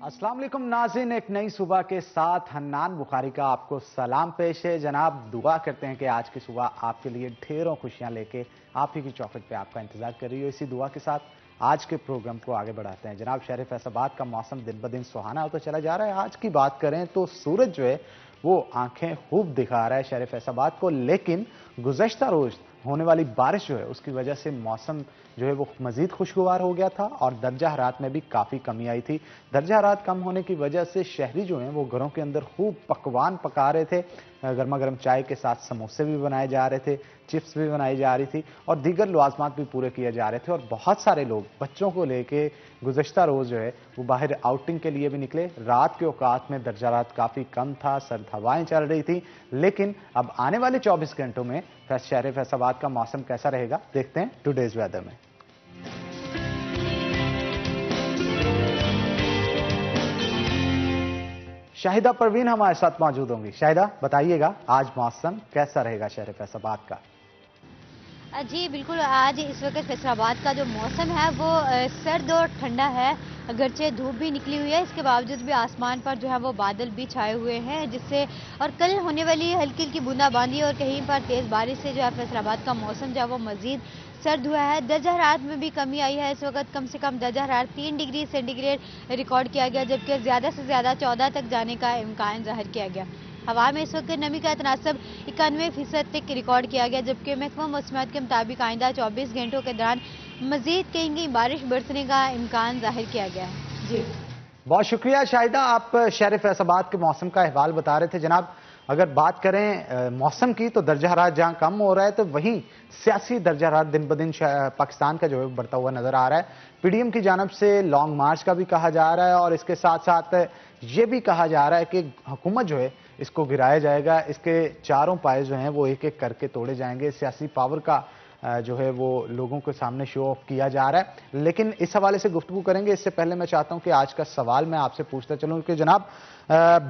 अस्सलाम वालेकुम नाज़रीन, एक नई सुबह के साथ हन्नान बुखारी का आपको सलाम पेश है। जनाब, दुआ करते हैं कि आज की सुबह आपके लिए ढेरों खुशियां लेके आप ही की चौखट पे आपका इंतजार कर रही हो। इसी दुआ के साथ आज के प्रोग्राम को आगे बढ़ाते हैं। जनाब, शहर फैसलाबाद का मौसम दिन ब दिन सुहाना होता चला जा रहा है। आज की बात करें तो सूरज जो है वो आंखें खूब दिखा रहा है शहर फैसलाबाद को, लेकिन गुज़श्ता रोज होने वाली बारिश जो है उसकी वजह से मौसम जो है वो मजीद खुशगवार हो गया था और दर्जा हरारत में भी काफ़ी कमी आई थी। दर्जा हरारत कम होने की वजह से शहरी जो हैं वो घरों के अंदर खूब पकवान पका रहे थे। गर्मा गर्म चाय के साथ समोसे भी बनाए जा रहे थे, चिप्स भी बनाई जा रही थी और दीगर लवाजमात भी पूरे किए जा रहे थे। और बहुत सारे लोग बच्चों को लेके गुज़श्ता रोज़ जो है वो बाहर आउटिंग के लिए भी निकले। रात के औकात में दर्जा हरारत काफ़ी कम था, सर्द हवाएं चल रही थी। लेकिन अब आने वाले 24 घंटों में शहर फैसलाबाद का मौसम कैसा रहेगा, देखते हैं टुडेज वेदर में। शाहिदा परवीन हमारे साथ मौजूद होंगी। शाहिदा, बताइएगा आज मौसम कैसा रहेगा शहर फैसलाबाद का? जी बिल्कुल, आज इस वक्त फैसलाबाद का जो मौसम है वो सर्द और ठंडा है। अगरचे धूप भी निकली हुई है, इसके बावजूद भी आसमान पर जो है वो बादल भी छाए हुए हैं, जिससे और कल होने वाली हल्की हल्की बूंदाबांदी और कहीं पर तेज़ बारिश से जो है फैसलाबाद का मौसम जो है वो मजीद सर्द हुआ है। दर्जा हरारत में भी कमी आई है। इस वक्त कम से कम दर्जा हरारत 3 डिग्री सेंटीग्रेड रिकॉर्ड किया गया, जबकि ज़्यादा से ज़्यादा 14 तक जाने का इम्कान जाहिर किया गया। हवा में इस वक्त नमी का तनासब 91% तक रिकॉर्ड किया गया, जबकि महकमा मौसमियात के मुताबिक आइंदा 24 घंटों के दौरान मजीद कहीं कहीं बारिश बरसने का इम्कान जाहिर किया गया है। जी बहुत शुक्रिया शाहिदा, आप शहर फैसलाबाद के मौसम का अहवाल बता रहे थे। जनाब, अगर बात करें मौसम की तो दर्जा हरारत जहां कम हो रहा है तो वहीं सियासी दर्जा हरारत दिन ब दिन पाकिस्तान का जो है बढ़ता हुआ नजर आ रहा है। पीडीएम की जानब से लॉन्ग मार्च का भी कहा जा रहा है और इसके साथ साथ ये भी कहा जा रहा है कि हुकूमत जो है इसको गिराया जाएगा, इसके चारों पाए जो हैं वो एक एक करके तोड़े जाएंगे। सियासी पावर का जो है वो लोगों के सामने शो ऑफ किया जा रहा है। लेकिन इस हवाले से गुफ्तगू करेंगे, इससे पहले मैं चाहता हूं कि आज का सवाल मैं आपसे पूछता चलूं कि जनाब,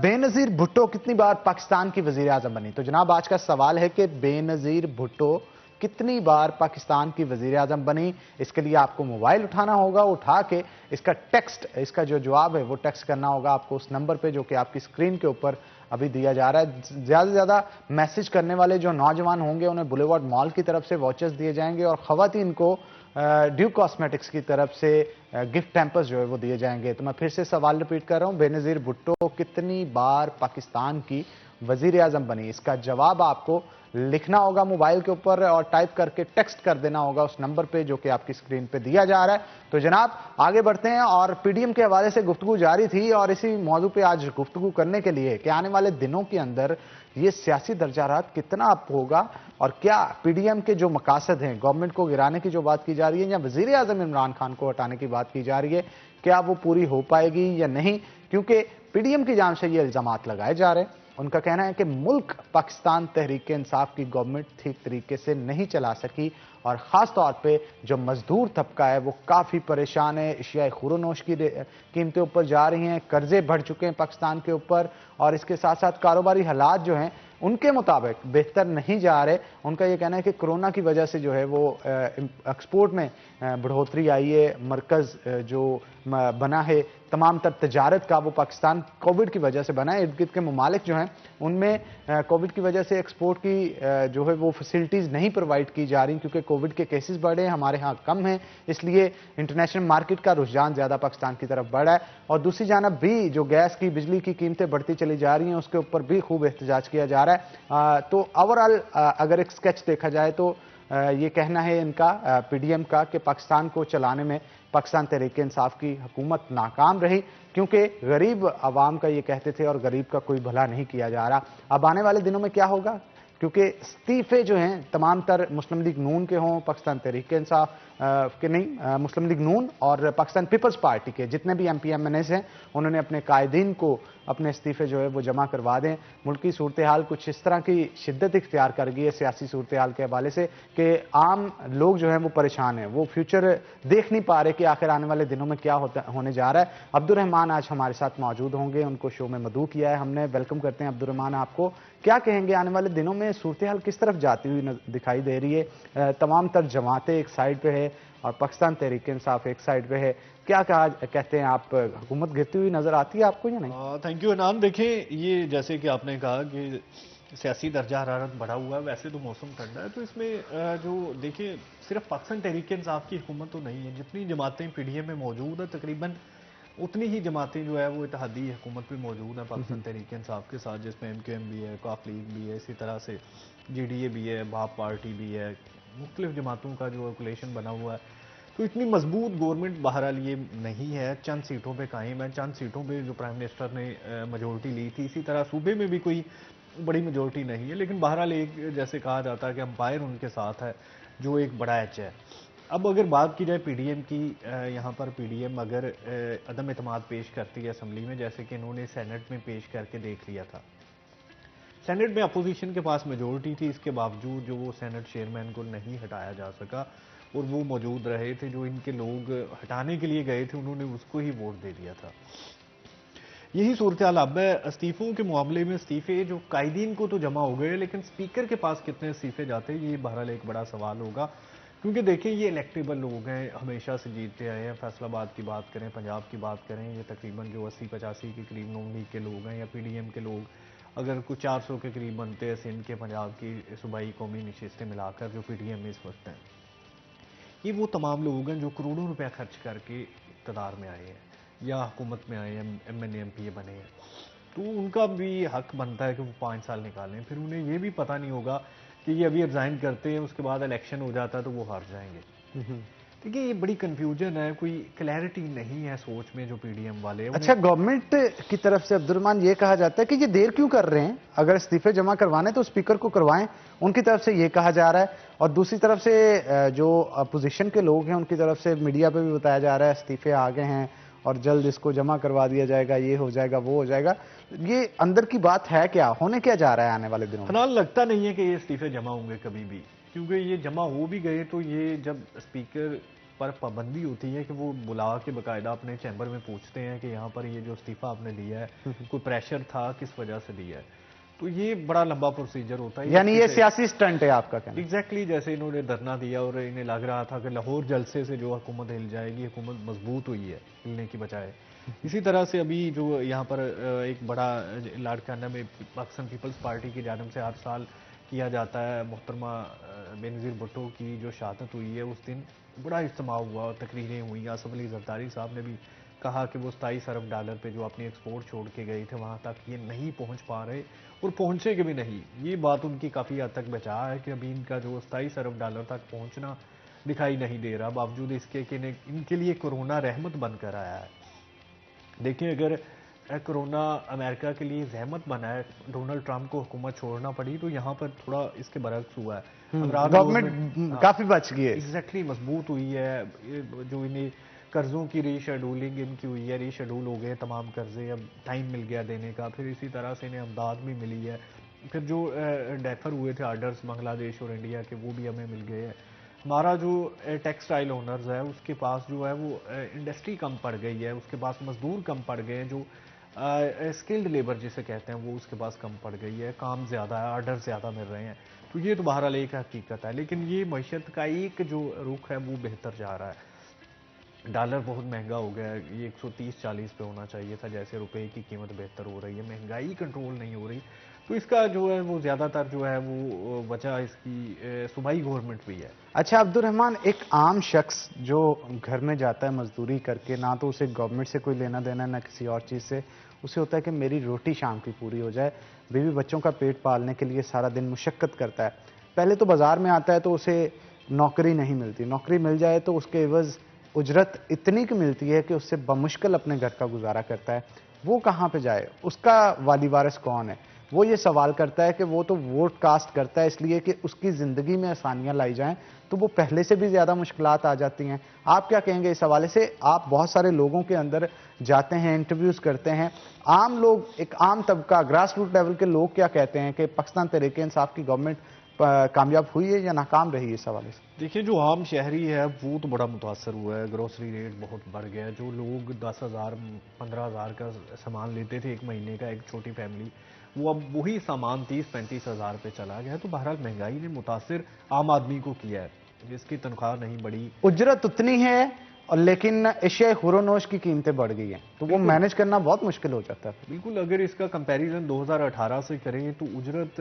बेनजीर भुट्टो कितनी बार पाकिस्तान की वजीर आजम बनी? तो जनाब, आज का सवाल है कि बेनजीर भुट्टो कितनी बार पाकिस्तान की वजीर आजम बनी? इसके लिए आपको मोबाइल उठाना होगा, उठा के इसका टेक्स्ट, इसका जो जवाब है वो टेक्स्ट करना होगा आपको उस नंबर पे जो कि आपकी स्क्रीन के ऊपर अभी दिया जा रहा है। ज्यादा से ज्यादा मैसेज करने वाले जो नौजवान होंगे उन्हें बुलेवार्ड मॉल की तरफ से वॉचेस दिए जाएंगे और खवातीन को ड्यूक कॉस्मेटिक्स की तरफ से गिफ्ट टैंपर्स जो है वो दिए जाएंगे। तो मैं फिर से सवाल रिपीट कर रहा हूं, बेनजीर भुट्टो कितनी बार पाकिस्तान की वजीर आजम बनी? इसका जवाब आपको लिखना होगा मोबाइल के ऊपर और टाइप करके टेक्स्ट कर देना होगा उस नंबर पे जो कि आपकी स्क्रीन पे दिया जा रहा है। तो जनाब, आगे बढ़ते हैं और पीडीएम के हवाले से गुफ्तगू जारी थी और इसी मौजू पे आज गुफ्तगू करने के लिए कि आने वाले दिनों के अंदर ये सियासी दर्जा हरारत कितना अप होगा और क्या पीडीएम के जो मकासद हैं, गवर्नमेंट को गिराने की जो बात की जा रही है या वजीर आजम इमरान खान को हटाने की बात की जा रही है, क्या वो पूरी हो पाएगी या नहीं? क्योंकि पीडीएम की जान से ये इल्जामात लगाए जा रहे हैं। उनका कहना है कि मुल्क पाकिस्तान तहरीक इंसाफ की गवर्नमेंट ठीक तरीके से नहीं चला सकी और ख़ास तौर पे जो मजदूर तबका है वो काफ़ी परेशान है। अशियाए खुरोनोश की कीमतें ऊपर जा रही हैं, कर्जे बढ़ चुके हैं पाकिस्तान के ऊपर और इसके साथ साथ कारोबारी हालात जो हैं उनके मुताबिक बेहतर नहीं जा रहे। उनका यह कहना है कि कोरोना की वजह से जो है वो एक्सपोर्ट में बढ़ोतरी आई है, मरकज़ जो बना है तमाम तर तजारत का वो पाकिस्तान कोविड की वजह से बना है। इर्द गिर्द के ममालिक जो हैं उनमें कोविड की वजह से एक्सपोर्ट की जो है वो फैसिलिटीज़ नहीं प्रोवाइड की जा रही क्योंकि कोविड के केसेस बढ़े हैं, हमारे यहाँ कम हैं, इसलिए इंटरनेशनल मार्केट का रुझान ज़्यादा पाकिस्तान की तरफ बढ़ा है। और दूसरी जानब भी जो गैस की, बिजली की कीमतें बढ़ती चली जा रही हैं उसके ऊपर भी खूब एहतजाज किया जा रहा है। तो ओवरऑल अगर एक स्केच देखा जाए तो ये कहना है इनका पीडीएम का कि पाकिस्तान को चलाने में पाकिस्तान तहरीक इंसाफ की हुकूमत नाकाम रही क्योंकि गरीब आवाम का ये कहते थे और गरीब का कोई भला नहीं किया जा रहा। अब आने वाले दिनों में क्या होगा, क्योंकि इस्तीफे जो हैं तमाम तर मुस्लिम लीग नून के हों, पाकिस्तान तहरीक इंसाफ के नहीं, मुस्लिम लीग नून और पाकिस्तान पीपल्स पार्टी के जितने भी एमपी एमएनएस हैं उन्होंने अपने कायदीन को अपने इस्तीफे जो है वो जमा करवा दें। मुल्क की सूरत हाल कुछ इस तरह की शिद्दत इख्तियार कर गई है सियासी सूरत हाल के हवाले से कि आम लोग जो हैं वो परेशान हैं, वो फ्यूचर देख नहीं पा रहे कि आखिर आने वाले दिनों में क्या होने जा रहा है। अब्दुर्रहमान आज हमारे साथ मौजूद होंगे, उनको शो में मदऊ किया है हमने। वेलकम करते हैं अब्दुर्रहमान आपको। क्या कहेंगे आने वाले दिनों में सूरत हाल किस तरफ जाती हुई दिखाई दे रही है? तमाम तर जमातें एक साइड पे है और पाकिस्तान तहरीक इंसाफ एक साइड पे है, क्या कहा कहते हैं आप, हुकूमत गिरती हुई नजर आती है आपको या नहीं? Thank you Anan. देखिए, ये जैसे कि आपने कहा कि सियासी दर्जा हरारत बढ़ा हुआ है, वैसे तो मौसम ठंडा है, तो इसमें जो देखिए सिर्फ पाकिस्तान तहरीक इंसाफ की हुकूमत तो नहीं है, जितनी जमातें पीडीएम में मौजूद है तकरीबन उतनी ही जमातें जो है वो इत्तेहादी हुकूमत भी मौजूद है पाकिस्तान तहरीक इंसाफ के साथ, जिसमें एमक्यूएम भी है, काफ लीग भी है, इसी तरह से जीडीए भी है, बाप पार्टी भी है, मुख्तलिफ जमातों का जो कोलेशन बना हुआ है। तो इतनी मजबूत गवर्नमेंट बहरहाल ये नहीं है, चंद सीटों पे कायम है, चंद सीटों पे जो प्राइम मिनिस्टर ने मेजोरिटी ली थी, इसी तरह सूबे में भी कोई बड़ी मेजोरिटी नहीं है, लेकिन बहरहाल एक जैसे कहा जाता है कि अंपायर उनके साथ है, जो एक बड़ा एच है। अब अगर बात की जाए पीडीएम की, यहाँ पर पीडीएम अगर अदम एतमाद पेश करती है असम्बली में, जैसे कि इन्होंने सेनेट में पेश करके देख लिया था, सेनेट में अपोजिशन के पास मेजोरिटी थी, इसके बावजूद जो वो सेनेट चेयरमैन को नहीं हटाया जा सका और वो मौजूद रहे थे, जो इनके लोग हटाने के लिए गए थे उन्होंने उसको ही वोट दे दिया था। यही सूरत हाल अब है इस्तीफों के मामले में। इस्तीफे जो कायदीन को तो जमा हो गए, लेकिन स्पीकर के पास कितने इस्तीफे जाते हैं ये बहरहाल एक बड़ा सवाल होगा, क्योंकि देखिए ये इलेक्टेबल लोग हैं, हमेशा से जीतते आए हैं। फैसलाबाद की बात करें, पंजाब की बात करें, ये तकरीबन जो 80-85 के करीब नून लीग के लोग हैं या पीडीएम के लोग, अगर कुछ 400 के करीब बनते हैं सिंध के, पंजाब की सूबाई कौमी नशिस्तें मिलाकर जो पीडीएम में इस वक्त हैं, ये वो तमाम लोग हैं जो करोड़ों रुपया खर्च करके इक़्तिदार में आए हैं या हुकूमत में आए हैं, एमएनए एमपीए बने हैं, तो उनका भी हक बनता है कि वो 5 साल निकालें। फिर उन्हें ये भी पता नहीं होगा कि ये अभी रिजाइन करते हैं, उसके बाद इलेक्शन हो जाता है तो वो हार जाएंगे। देखिए ये बड़ी कंफ्यूजन है, कोई क्लैरिटी नहीं है सोच में जो पीडीएम वाले। अच्छा, गवर्नमेंट की तरफ से अब्दुर्रहमान ये कहा जाता है कि ये देर क्यों कर रहे हैं, अगर इस्तीफे जमा करवाने तो स्पीकर को करवाएं, उनकी तरफ से ये कहा जा रहा है। और दूसरी तरफ से जो अपोजिशन के लोग हैं उनकी तरफ से मीडिया पे भी बताया जा रहा है इस्तीफे आ गए हैं और जल्द इसको जमा करवा दिया जाएगा, ये हो जाएगा वो हो जाएगा। ये अंदर की बात है क्या, होने क्या जा रहा है आने वाले दिनों में? फिलहाल लगता नहीं है कि ये इस्तीफे जमा होंगे कभी भी, क्योंकि ये जमा हो भी गए तो ये जब स्पीकर पर पाबंदी होती है कि वो बुला के बाकायदा अपने चैम्बर में पूछते हैं कि यहाँ पर ये जो इस्तीफा आपने दिया है कोई प्रेशर था, किस वजह से दिया है, तो ये बड़ा लंबा प्रोसीजर होता है। यानी ये सियासी स्टंट है आपका कहना? एग्जैक्टली, जैसे इन्होंने धरना दिया और इन्हें लग रहा था कि लाहौर जलसे से जो हुकूमत हिल जाएगी, हुकूमत मजबूत हुई है हिलने की बजाय। इसी तरह से अभी जो यहाँ पर एक बड़ा लाड़काना में पाकिस्तान पीपल्स पार्टी की जानिब से हर साल किया जाता है, मोहतरमा बेनज़ीर भुट्टो की जो शहादत हुई है उस दिन बड़ा इज्तिमा हुआ, तकरीरें हुई। आसिफ अली जरदारी साहब ने भी कहा कि वो 27 अरब डॉलर पे जो अपनी एक्सपोर्ट छोड़ के गए थे वहाँ तक ये नहीं पहुँच पा रहे और पहुँचेंगे भी नहीं। ये बात उनकी काफ़ी हद तक बचा है कि अभी इनका जो 27 अरब डॉलर तक पहुँचना दिखाई नहीं दे रहा, बावजूद इसके कि इनके लिए कोरोना रहमत बनकर आया है। देखिए अगर कोरोना अमेरिका के लिए जहमत बना है, डोनाल्ड ट्रंप को हुकूमत छोड़ना पड़ी, तो यहाँ पर थोड़ा इसके बरक्स हुआ है। गवर्नमेंट काफी बच गई है, एग्जैक्टली मजबूत हुई है। जो इन्हें कर्जों की रीशेड्यूलिंग इनकी हुई है, रीशेड्यूल हो गए तमाम कर्जे, अब टाइम मिल गया देने का। फिर इसी तरह से इन्हें अमदाद भी मिली है। फिर जो डेफर हुए थे आर्डर्स बांग्लादेश और इंडिया के, वो भी हमें मिल गए हैं। हमारा जो टेक्सटाइल ओनर्स है उसके पास जो है वो इंडस्ट्री कम पड़ गई है, उसके पास मजदूर कम पड़ गए हैं, जो स्किल्ड लेबर जिसे कहते हैं वो उसके पास कम पड़ गई है, काम ज़्यादा है, आर्डर ज़्यादा मिल रहे हैं। तो ये तो बहरहाल एक हकीकत है, लेकिन ये मईशत का एक जो रुख है वो बेहतर जा रहा है। डॉलर बहुत महंगा हो गया है, ये 130-140 पे होना चाहिए था, जैसे रुपए की कीमत बेहतर हो रही है, महंगाई कंट्रोल नहीं हो रही। तो इसका जो है वो ज़्यादातर जो है वो वजह इसकी सूबाई गवर्नमेंट भी है। अच्छा अब्दुर्रहमान, एक आम शख्स जो घर में जाता है मजदूरी करके, ना तो उसे गवर्नमेंट से कोई लेना देना है ना किसी और चीज़ से, उसे होता है कि मेरी रोटी शाम की पूरी हो जाए, बीवी बच्चों का पेट पालने के लिए सारा दिन मुशक्कत करता है। पहले तो बाजार में आता है तो उसे नौकरी नहीं मिलती, नौकरी मिल जाए तो उसके एवज उजरत इतनी की मिलती है कि उससे बमुश्किल अपने घर का गुजारा करता है। वो कहाँ पे जाए, उसका वाली वारिस कौन है? वो ये सवाल करता है कि वो तो वोट कास्ट करता है इसलिए कि उसकी ज़िंदगी में आसानियां लाई जाएं, तो वो पहले से भी ज़्यादा मुश्किलात आ जाती हैं। आप क्या कहेंगे इस हवाले से? आप बहुत सारे लोगों के अंदर जाते हैं, इंटरव्यूज़ करते हैं, आम लोग, एक आम तबका, ग्रास रूट लेवल के लोग क्या कहते हैं कि पाकिस्तान तहरीक इंसाफ की गवर्नमेंट कामयाब हुई है या नाकाम रही इस हवाले से? देखिए जो आम शहरी है वो तो बड़ा मुतासर हुआ है, ग्रोसरी रेट बहुत बढ़ गया है। जो लोग 10,000 15,000 का सामान लेते थे एक महीने का, एक छोटी फैमिली, वो अब वही सामान 30-35 हज़ार पे चला गया है। तो बहरहाल महंगाई ने मुतासिर आम आदमी को किया है, जिसकी तनख्वाह नहीं बढ़ी, उजरत उतनी है और लेकिन एशियाई खुरोनोश की कीमतें बढ़ गई हैं, तो वो मैनेज करना बहुत मुश्किल हो जाता है। बिल्कुल, अगर इसका कंपैरिजन 2018 से करें तो उजरत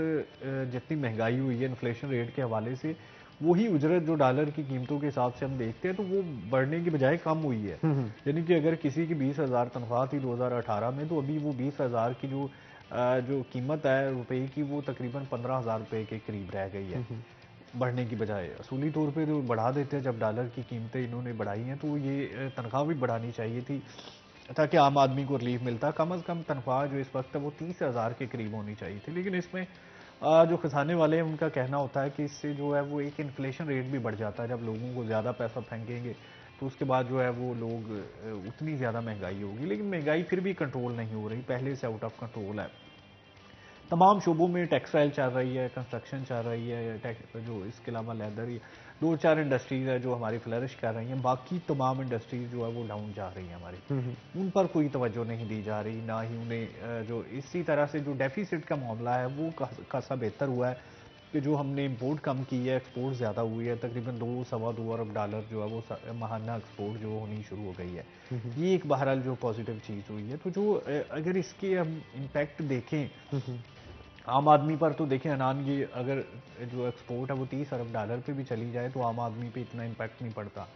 जितनी महंगाई हुई है इन्फ्लेशन रेट के हवाले से, वही उजरत जो डॉलर की कीमतों के हिसाब से हम देखते हैं तो वो बढ़ने की बजाय कम हुई है। यानी कि अगर किसी की 20,000 तनख्वाह थी 2018 में, तो अभी वो 20,000 की जो कीमत है रुपए की, वो तकरीबन 15,000 रुपए के करीब रह गई है, बढ़ने की बजाय। असूली तौर पे तो बढ़ा देते हैं, जब डॉलर की कीमतें इन्होंने बढ़ाई हैं तो ये तनख्वाह भी बढ़ानी चाहिए थी ताकि आम आदमी को रिलीफ मिलता। कम अज़ कम तनख्वाह जो इस वक्त है वो 30,000 के करीब होनी चाहिए थी। लेकिन इसमें जो खजाने वाले हैं उनका कहना होता है कि इससे जो है वो एक इन्फ्लेशन रेट भी बढ़ जाता है। जब लोगों को ज़्यादा पैसा फेंकेंगे तो उसके बाद जो है वो लोग उतनी ज़्यादा महंगाई होगी। लेकिन महंगाई फिर भी कंट्रोल नहीं हो रही, पहले से आउट ऑफ कंट्रोल है। तमाम शोबों में टेक्सटाइल चल रही है, कंस्ट्रक्शन चल रही है, जो इसके अलावा लेदर, 2-4 इंडस्ट्रीज है जो हमारी फ्लरिश कर रही हैं। बाकी तमाम इंडस्ट्रीज जो है वो डाउन जा रही हैं हमारी, उन पर कोई तवज्जो नहीं दी जा रही, ना ही उन्हें जो इसी तरह से जो डेफिसिट का मामला है वो खासा बेहतर हुआ है कि जो हमने इम्पोर्ट कम की है, एक्सपोर्ट ज़्यादा हुई है। तकरीबन 2-2.25 अरब डॉलर जो है वो माहाना एक्सपोर्ट जो होनी शुरू हो गई है। ये एक बहरहाल जो पॉजिटिव चीज़ हुई है। तो जो अगर इसके हम इम्पैक्ट देखें आम आदमी पर, तो देखिए अनान ये अगर जो एक्सपोर्ट है वो 30 अरब डॉलर पे भी चली जाए तो आम आदमी पे इतना इम्पैक्ट नहीं पड़ता।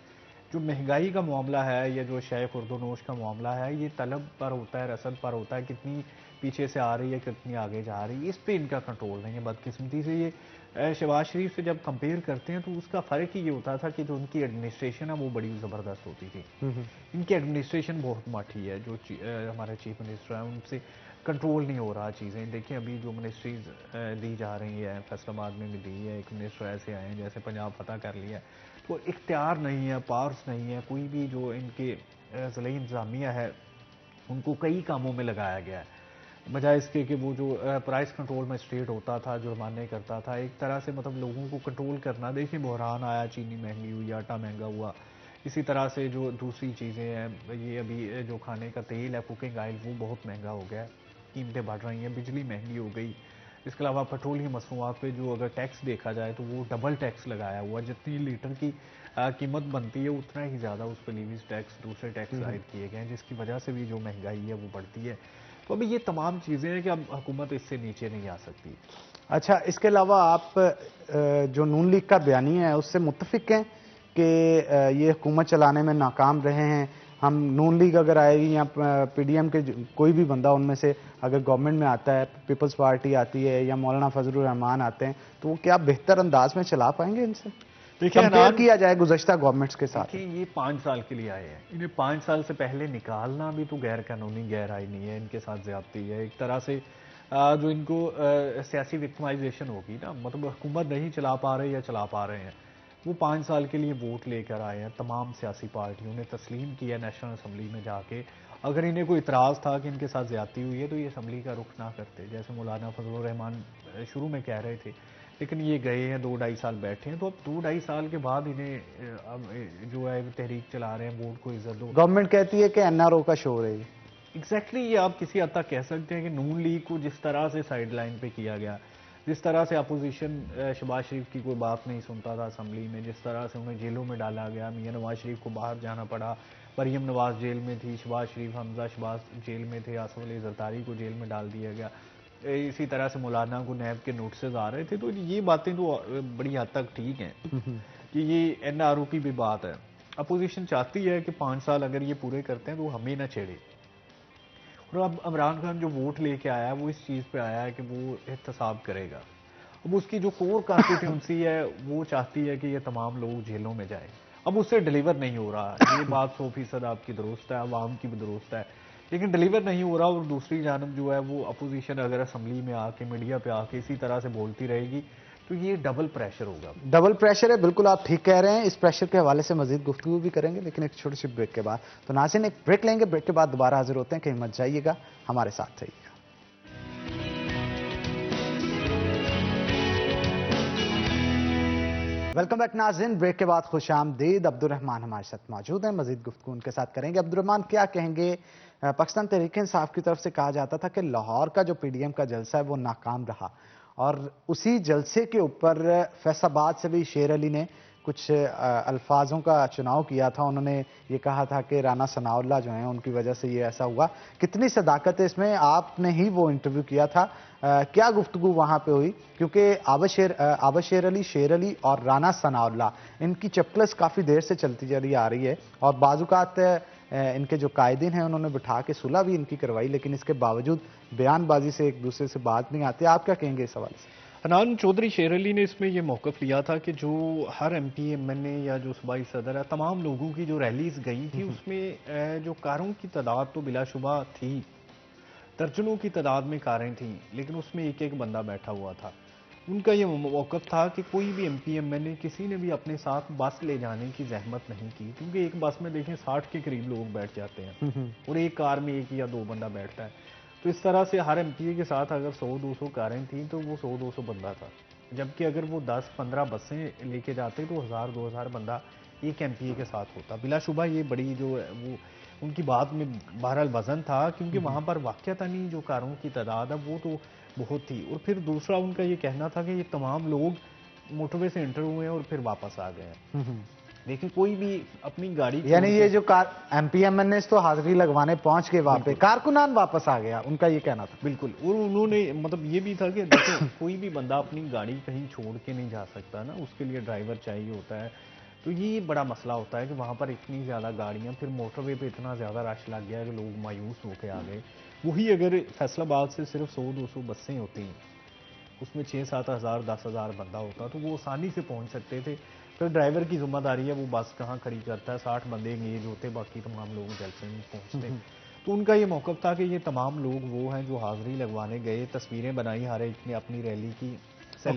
जो महंगाई का मामला है या जो शय खुर्दोनोश का मामला है, ये तलब पर होता है, रसद पर होता है, कितनी पीछे से आ रही है, कितनी आगे जा रही है, इस पे इनका कंट्रोल नहीं है। बदकिस्मती से ये शहबाज शरीफ से जब कंपेयर करते हैं तो उसका फ़र्क ही ये होता था कि जो उनकी एडमिनिस्ट्रेशन है वो बड़ी ज़बरदस्त होती थी। इनकी एडमिनिस्ट्रेशन बहुत माठी है। जो हमारे चीफ मिनिस्टर हैं उनसे कंट्रोल नहीं हो रहा चीज़ें। देखिए अभी जो मिनिस्ट्रीज दी जा रही है, फैसलाबाद में भी दी है, एक मिनिस्टर ऐसे आए हैं जैसे पंजाब फतह कर लिया है, तो इख्तियार नहीं है, पावर्स नहीं है, कोई भी जो इनके ज़िले इंतज़ामिया है उनको कई कामों में लगाया गया है, बजाय इसके कि वो जो प्राइस कंट्रोल मजिस्ट्रेट होता था, जुर्माने करता था, एक तरह से मतलब लोगों को कंट्रोल करना। देखिए बहरान आया, चीनी महंगी हुई, आटा महंगा हुआ, इसी तरह से जो दूसरी चीज़ें हैं, ये अभी जो खाने का तेल है, कुकिंग ऑयल, वो बहुत महंगा हो गया है, कीमतें बढ़ रही हैं, बिजली महंगी हो गई। इसके अलावा पेट्रोलियम मसनूआत पे जो अगर टैक्स देखा जाए तो वो डबल टैक्स लगाया हुआ, जितनी लीटर की कीमत बनती है उतना ही ज़्यादा उस पर लीवीज टैक्स, दूसरे टैक्स आयद किए गए हैं, जिसकी वजह से भी जो महंगाई है वो बढ़ती है। तो अभी ये तमाम चीज़ें हैं कि अब हुकूमत इससे नीचे नहीं आ सकती। अच्छा, इसके अलावा आप जो नून लीग का बयानिया है उससे मुत्तफिक हैं कि ये हुकूमत चलाने में नाकाम रहे हैं? हम नून लीग अगर आएगी या पीडीएम के कोई भी बंदा उनमें से अगर गवर्नमेंट में आता है, पीपल्स पार्टी आती है या मौलाना फजलुर रहमान आते हैं, तो वो क्या बेहतर अंदाज में चला पाएंगे इनसे? देखिए कंपेयर किया जाए गुज़श्ता गवर्नमेंट्स के साथ। देखिए ये 5 साल के लिए आए हैं, इन्हें 5 साल से पहले निकालना भी तो गैर कानूनी गैर आईनी है, इनके साथ ज्यादती है एक तरह से। जो इनको सियासी विक्टिमाइजेशन होगी ना, मतलब हुकूमत नहीं चला पा रहे या चला पा रहे हैं, वो 5 साल के लिए वोट लेकर आए हैं, तमाम सियासी पार्टियों ने तस्लीम किया नेशनल असम्बली में जाके। अगर इन्हें कोई इतराज़ था कि इनके साथ ज्यादती हुई है तो ये असम्बली का रुख ना करते, जैसे मौलाना फजलुर रहमान शुरू में कह रहे थे। लेकिन ये गए हैं, 2-2.5 साल बैठे हैं, तो अब 2-2.5 साल के बाद इन्हें अब जो है तहरीक चला रहे हैं, वोट को इज्जत दो। गवर्नमेंट कहती है कि एनआरओ का शो है। एग्जैक्टली ये आप किसी हद तक कह सकते हैं कि नून लीग को जिस तरह से साइड लाइन पे किया गया, जिस तरह से अपोजिशन शहबाज शरीफ की कोई बात नहीं सुनता था असम्बली में, जिस तरह से उन्हें जेलों में डाला गया, मियां नवाज शरीफ को बाहर जाना पड़ा, मरीम नवाज जेल में थी, शहबाज शरीफ, हमजा शहबाज जेल में थे, आसफ अली जरदारी को जेल में डाल दिया गया, इसी तरह से मौलाना को नैब के नोटिस आ रहे थे। तो ये बातें तो बड़ी हद तक ठीक हैं कि ये एनआरओ की भी बात है। अपोजिशन चाहती है कि 5 साल अगर ये पूरे करते हैं तो हमें ना छेड़े। और अब इमरान खान जो वोट लेके आया है वो इस चीज़ पे आया है कि वो एहतसाब करेगा। अब उसकी जो कोर कॉन्स्टिट्यूंसी है वो चाहती है कि ये तमाम लोग जेलों में जाए। अब उससे डिलीवर नहीं हो रहा, ये बात 100% आपकी दुरुस्त है, आवाम की भी दुरुस्त है, लेकिन डिलीवर नहीं हो रहा। और दूसरी जानब जो है वो अपोजिशन अगर असम्बली में आके, मीडिया पे आके इसी तरह से बोलती रहेगी तो ये डबल प्रेशर होगा। डबल प्रेशर है, बिल्कुल आप ठीक कह रहे हैं। इस प्रेशर के हवाले से मजीद गुफ्तगू भी करेंगे, लेकिन एक छोटी सी ब्रेक के बाद। तो नाज़रीन एक ब्रेक लेंगे, ब्रेक के बाद दोबारा हाजिर होते हैं, कहीं मत जाइएगा, हमारे साथ रहिएगा। वेलकम बैक नाज़रीन, ब्रेक के बाद खुश आमदीद। अब्दुर्रहमान हमारे साथ मौजूद हैं, मजीद गुफ्तगू उनके साथ करेंगे। अब्दुर्रहमान क्या कहेंगे? पाकिस्तान तहरीक इंसाफ की तरफ से कहा जाता था कि लाहौर का जो पीडीएम का जलसा है वो नाकाम रहा, और उसी जलसे के ऊपर फैसलाबाद से भी शेर अली ने कुछ अल्फाजों का चुनाव किया था। उन्होंने ये कहा था कि राना सनाउल्लाह जो हैं उनकी वजह से ये ऐसा हुआ। कितनी सदाकत है इसमें? आपने ही वो इंटरव्यू किया था, क्या गुफ्तगू वहां पे हुई? क्योंकि आबशेर अली, शेर अली और राना सनाउल्लाह, इनकी चपकलस काफ़ी देर से चलती चली आ रही है और बाजुकात इनके जो कायदीन हैं उन्होंने बिठा के सुलह भी इनकी करवाई, लेकिन इसके बावजूद बयानबाजी से एक दूसरे से बात नहीं आती। आप क्या कहेंगे इस हवाले से? हनान चौधरी शेर अली ने इसमें यह मौकफ लिया था कि जो हर एमपी एमएनए या जो सूबाई सदर है, तमाम लोगों की जो रैलीज गई थी उसमें जो कारों की तादाद तो बिलाशुबा थी, दर्जनों की तादाद में कारें थीं, लेकिन उसमें एक एक बंदा बैठा हुआ था। उनका ये मौकफ था कि कोई भी एमपी एमएनए किसी ने भी अपने साथ बस ले जाने की जहमत नहीं की, क्योंकि एक बस में देखें 60 के करीब लोग बैठ जाते हैं और एक कार में एक या दो बंदा बैठता है। तो इस तरह से हर एमपी के साथ अगर 100-200 कारें थी तो वो 100-200 बंदा था, जबकि अगर वो 10-15 बसें लेके जाते तो 1000-2000 बंदा एक एमपी के साथ होता। बिलाशुबा ये बड़ी जो है वो उनकी बात में बहरहाल वजन था, क्योंकि वहाँ पर वाक़यातनी जो कारों की तादाद है वो तो बहुत थी। और फिर दूसरा उनका ये कहना था कि ये तमाम लोग मोटरवे से एंटर हुए हैं और फिर वापस आ गए हैं। लेकिन कोई भी अपनी गाड़ी यानी ये जो एमपीएमएनए तो हाजिरी लगवाने पहुंच के वहां पे कारकुनान वापस आ गया, उनका ये कहना था। बिल्कुल। और उन्होंने मतलब ये भी था कि देखो कोई भी बंदा अपनी गाड़ी कहीं छोड़ के नहीं जा सकता ना, उसके लिए ड्राइवर चाहिए होता है। तो ये बड़ा मसला होता है कि वहाँ पर इतनी ज़्यादा गाड़ियाँ, फिर मोटरवे पे इतना ज़्यादा रश लग गया कि लोग मायूस होकर आ गए। वही अगर फैसलाबाद से सिर्फ 100-200 बसें होती, उसमें 6-7 हज़ार 10 हज़ार बंदा होता तो वो आसानी से पहुंच सकते थे। फिर ड्राइवर की जिम्मेदारी है वो बस कहाँ खड़ी करता है, 60 बंदे एंगेज होते, बाकी तमाम लोग जलसे में पहुंचते। तो उनका ये मौकफ था कि ये तमाम लोग वो हैं जो हाजिरी लगवाने गए, तस्वीरें बनाई हर एक ने अपनी रैली की,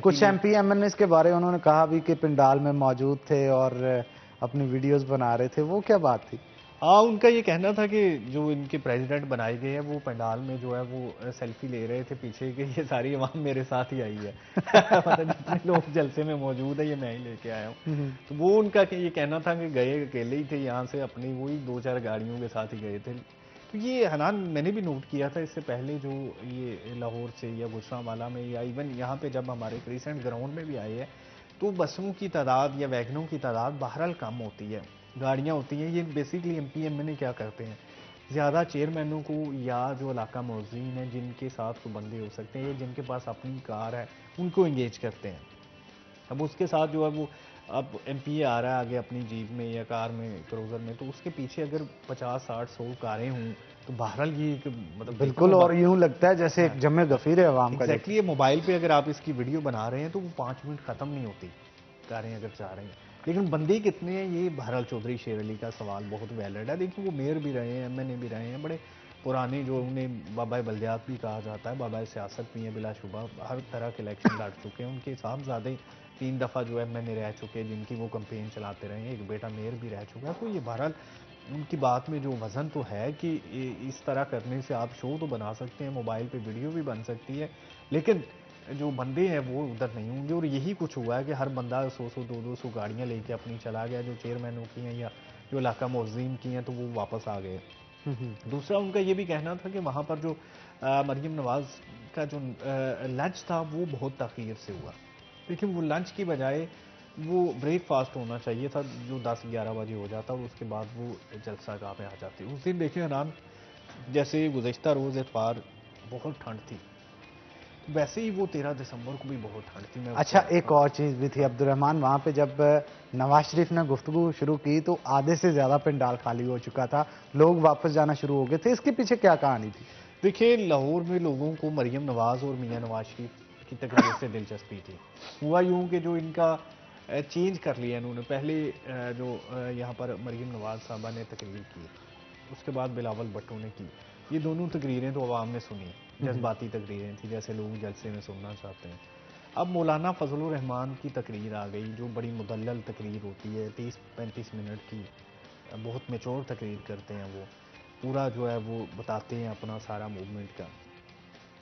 कुछ एमपीएमएनए के बारे में उन्होंने कहा भी कि पिंडाल में मौजूद थे और अपनी वीडियोस बना रहे थे, वो क्या बात थी? हाँ, उनका ये कहना था कि जो इनके प्रेसिडेंट बनाए गए हैं वो पंडाल में जो है वो सेल्फी ले रहे थे पीछे, कि ये सारी आवाम मेरे साथ ही आई है मतलब जितने लोग जलसे में मौजूद है ये मैं ही लेके आया हूँ। तो वो उनका ये कहना था कि गए अकेले ही थे यहाँ से, अपनी वही 2-4 गाड़ियों के साथ ही गए थे। तो ये हनान मैंने भी नोट किया था इससे पहले, जो ये लाहौर से या गुजरांवाला में या इवन यहाँ पे जब हमारे क्रिसेंट ग्राउंड में भी आए हैं, तो बसों की तादाद या वैगनों की तादाद बहरहाल कम होती है, गाड़ियाँ होती हैं। ये बेसिकली एमपीएमएनए क्या करते हैं, ज़्यादा चेयरमैनों को या जो इलाका मौज़ीन है जिनके साथ वो बंदे हो सकते हैं या जिनके पास अपनी कार है उनको इंगेज करते हैं। अब उसके साथ जो है वो अब एमपी आ रहा है आगे अपनी जीप में या कार में, क्रूजर में, तो उसके पीछे अगर 50-60-100 कारें हों तो बहरहाल ये मतलब बिल्कुल, और यूं लगता है जैसे एक जमे गफीर है अवाम का। एग्जैक्टली, ये मोबाइल पे अगर आप इसकी वीडियो बना रहे हैं तो वो 5 मिनट खत्म नहीं होती कारें अगर जा रही हैं, लेकिन बंदे कितने हैं, ये बहरहाल चौधरी शेर अली का सवाल बहुत वैलिड है। देखिए वो मेयर भी रहे हैं, एमएनए भी रहे हैं, बड़े पुराने, जो उन्हें बाबा बल्दियात भी कहा जाता है, बाबा सियासत भी है, बिलाशुबा हर तरह के इलेक्शन लड़ चुके हैं। उनके साहबजादे 3 दफ़ा जो एमएनए रह चुके हैं जिनकी वो कंपेन चलाते रहे हैं, एक बेटा मेयर भी रह चुका है। तो ये बहरहाल उनकी बात में जो वज़न तो है कि इस तरह करने से आप शो तो बना सकते हैं, मोबाइल पे वीडियो भी बन सकती है, लेकिन जो बंदे हैं वो उधर नहीं होंगे। और यही कुछ हुआ है कि हर बंदा 100-100 200-200 गाड़ियाँ लेके अपनी चला गया, जो चेयरमैनों की हैं या जो इलाका मौज़ीन की हैं तो वो वापस आ गए। दूसरा उनका ये भी कहना था कि वहाँ पर जो मरीम नवाज़ का जो लंच था वो बहुत तख़ीर से हुआ। देखिए वो लंच की बजाय वो ब्रेकफास्ट होना चाहिए था जो 10-11 बजे हो जाता और उसके बाद वो जलसा गाह में आ जाती। उस दिन देखिए हनान, जैसे गुज़श्ता रोज़ इतवार बहुत ठंड थी, वैसे ही वो 13 दिसंबर को भी बहुत ठंड थी। मैं अच्छा, एक और चीज़ भी थी अब्दुर्रहमान, वहाँ पे जब नवाज शरीफ ने गुफ्तगू शुरू की तो आधे से ज़्यादा पंडाल खाली हो चुका था, लोग वापस जाना शुरू हो गए थे। इसके पीछे क्या कहानी थी? देखिए लाहौर में लोगों को मरीम नवाज़ और मियां नवाज शरीफ की तकरीर से दिलचस्पी थी। हुआ यूँ कि जो इनका चेंज कर लिया इन्होंने, पहले जो यहाँ पर मरीम नवाज़ साहबा ने तकरीर की, उसके बाद बिलावल भुट्टो ने की। ये दोनों तकरीरें तो आवाम ने सुनी, जज्बाती तकरीरें थी जैसे लोग जलसे में सुनना चाहते हैं। अब मौलाना फजलुर रहमान की तकरीर आ गई, जो बड़ी मुदल्लल तकरीर होती है, 30-35 मिनट की, बहुत मेच्योर तकरीर करते हैं वो, पूरा जो है वो बताते हैं अपना सारा मूवमेंट का।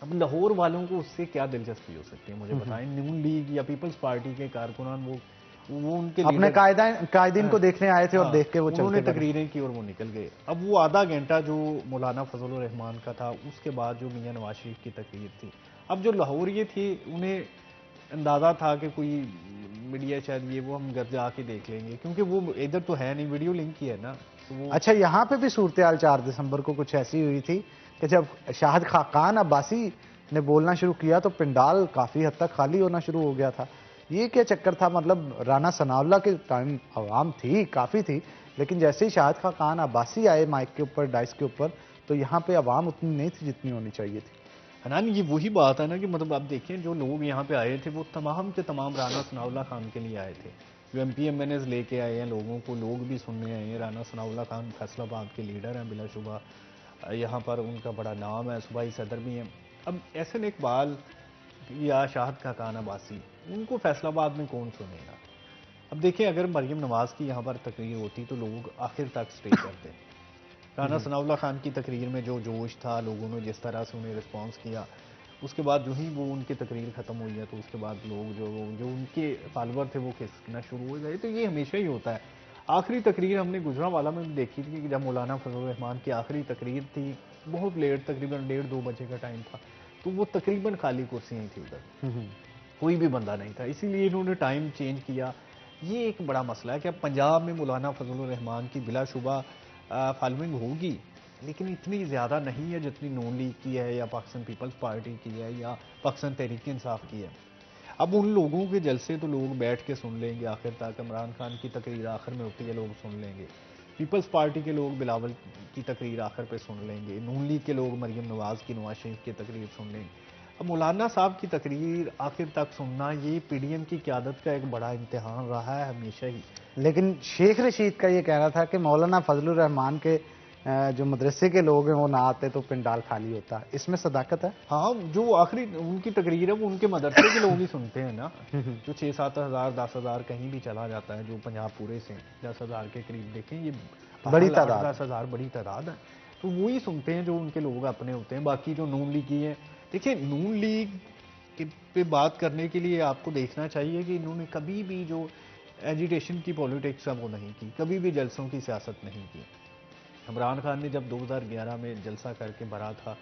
अब लाहौर वालों को उससे क्या दिलचस्पी हो सकती है मुझे बताएं? नून लीग या पीपल्स पार्टी के कारकुनान वो उनके अपने कायदीन को देखने आए थे और देख के वो उन्होंने चलते तकरीरें की और वो निकल गए। अब वो आधा घंटा जो मौलाना फजलुर रहमान का था, उसके बाद जो मियां नवाज शरीफ की तकरीर थी, अब जो लाहौरिये थे उन्हें अंदाज़ा था कि कोई मीडिया शायद ये वो हम घर जाके देख लेंगे, क्योंकि वो इधर तो है नहीं, वीडियो लिंक ही है ना, तो वो। अच्छा, यहाँ पे भी सूरत हाल 4 दिसंबर को कुछ ऐसी हुई थी कि जब शाहिद खाकान अब्बासी ने बोलना शुरू किया तो पिंडाल काफी हद तक खाली होना शुरू हो गया था। ये क्या चक्कर था? मतलब राना सनाउल्लाह के टाइम आवाम थी, काफी थी, लेकिन जैसे ही शाहिद खाकान अब्बासी आए माइक के ऊपर, डाइस के ऊपर, तो यहाँ पे आवाम उतनी नहीं थी जितनी होनी चाहिए थी। हनान, ये वही बात है ना कि मतलब आप देखिए जो लोग यहाँ पे आए थे वो तमाम के तमाम राना सनाउल्लाह खान के लिए आए थे। जो MPMNs लेके आए हैं लोगों को, लोग भी सुनने आए हैं। राना सनाउल्लाह खान फैसलाबाद के लीडर हैं बिलाशुबा, यहाँ पर उनका बड़ा नाम है, सूबाई सदर भी हैं। अब एहसन इकबाल या शाहिद खाकान अब्बासी, उनको फैसलाबाद में कौन सुनेगा? अब देखिए, अगर मरियम नवाज की यहाँ पर तकरीर होती तो लोग आखिर तक स्टे करते। राना सनाउल्लाह खान की तकरीर में जो जोश था, लोगों ने जिस तरह से उन्हें रिस्पांस किया, उसके बाद जो ही वो उनकी तकरीर ख़त्म हुई है तो उसके बाद लोग जो उनके फॉलोअर थे वो खिसकना शुरू हो गए। तो ये हमेशा ही होता है। आखिरी तकरीर हमने गुजरांवाला में भी देखी थी कि जब मौलाना फजल रहमान की आखिरी तकरीर थी, बहुत लेट, तकरीबन 1:30-2 बजे का टाइम था, तो वो तकरीबन खाली कुर्सियाँ थी उधर, कोई भी बंदा नहीं था, इसीलिए इन्होंने टाइम चेंज किया। ये एक बड़ा मसला है कि अब पंजाब में मौलाना फजल रहमान की बिलाशुबा फॉलोइंग होगी, लेकिन इतनी ज़्यादा नहीं है जितनी नून लीग की है या पाकिस्तान पीपल्स पार्टी की है या पाकिस्तान तहरीक इंसाफ की है। अब उन लोगों के जलसे तो लोग बैठ के सुन लेंगे आखिर तक, इमरान खान की तकरीर आखिर में होती है, लोग सुन लेंगे। पीपल्स पार्टी के लोग बिलावल की तकरीर आखिर पे सुन लेंगे, नून लीग के लोग मरियम नवाज की, नवाज शरीफ की तकरीर सुन लेंगे। अब मौलाना साहब की तकरीर आखिर तक सुनना, ये PDM की क़यादत का एक बड़ा इम्तिहान रहा है हमेशा ही। लेकिन शेख रशीद का ये कहना था कि मौलाना फजलुर रहमान के जो मदरसे के लोग हैं वो ना आते तो पिंडाल खाली होता। इसमें सदाकत है? हाँ, जो आखिरी उनकी तकरीर है वो उनके मदरसे के लोग ही सुनते हैं ना। जो 6-7 हज़ार 10 हज़ार कहीं भी चला जाता है, जो पंजाब पूरे से 10 हज़ार के करीब देखें, ये बड़ी तादाद, 10 हज़ार बड़ी तादाद है, तो वो ही सुनते हैं जो उनके लोग अपने होते हैं। बाकी जो नून लीग की है, देखिए नून लीग पे बात करने के लिए आपको देखना चाहिए कि इन्होंने कभी भी जो एजिटेशन की पॉलिटिक्स है वो नहीं की, कभी भी जलसों की सियासत नहीं की। इमरान खान ने जब 2011 में जलसा करके भरा था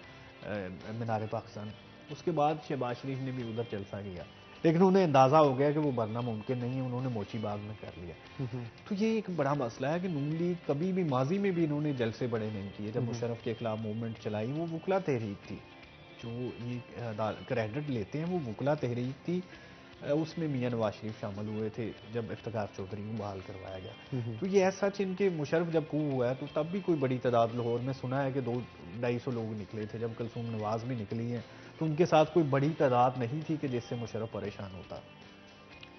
मीनार पाकिस्तान, उसके बाद शहबाज शरीफ ने भी उधर जलसा किया, लेकिन उन्हें अंदाज़ा हो गया कि वो भरना मुमकिन नहीं है, उन्होंने मोची बाग में कर लिया। तो ये एक बड़ा मसला है कि नून लीग कभी भी माजी में भी इन्होंने जलसे बड़े नहीं किए। जब मुशर्रफ के खिलाफ मूवमेंट चलाई, वो वकला तहरीक थी, जो ये क्रेडिट लेते हैं वो वकला तहरीक थी। उसमें मियां नवाज शरीफ शामिल हुए थे जब इफ्तिखार चौधरी को बहाल करवाया गया। तो ये सच इनके मुशर्रफ जब कू हुआ है तो तब भी कोई बड़ी तादाद लाहौर में सुना है कि 200-250 लोग निकले थे। जब कुलसूम नवाज भी निकली हैं तो उनके साथ कोई बड़ी तादाद नहीं थी कि जिससे मुशर्रफ परेशान होता।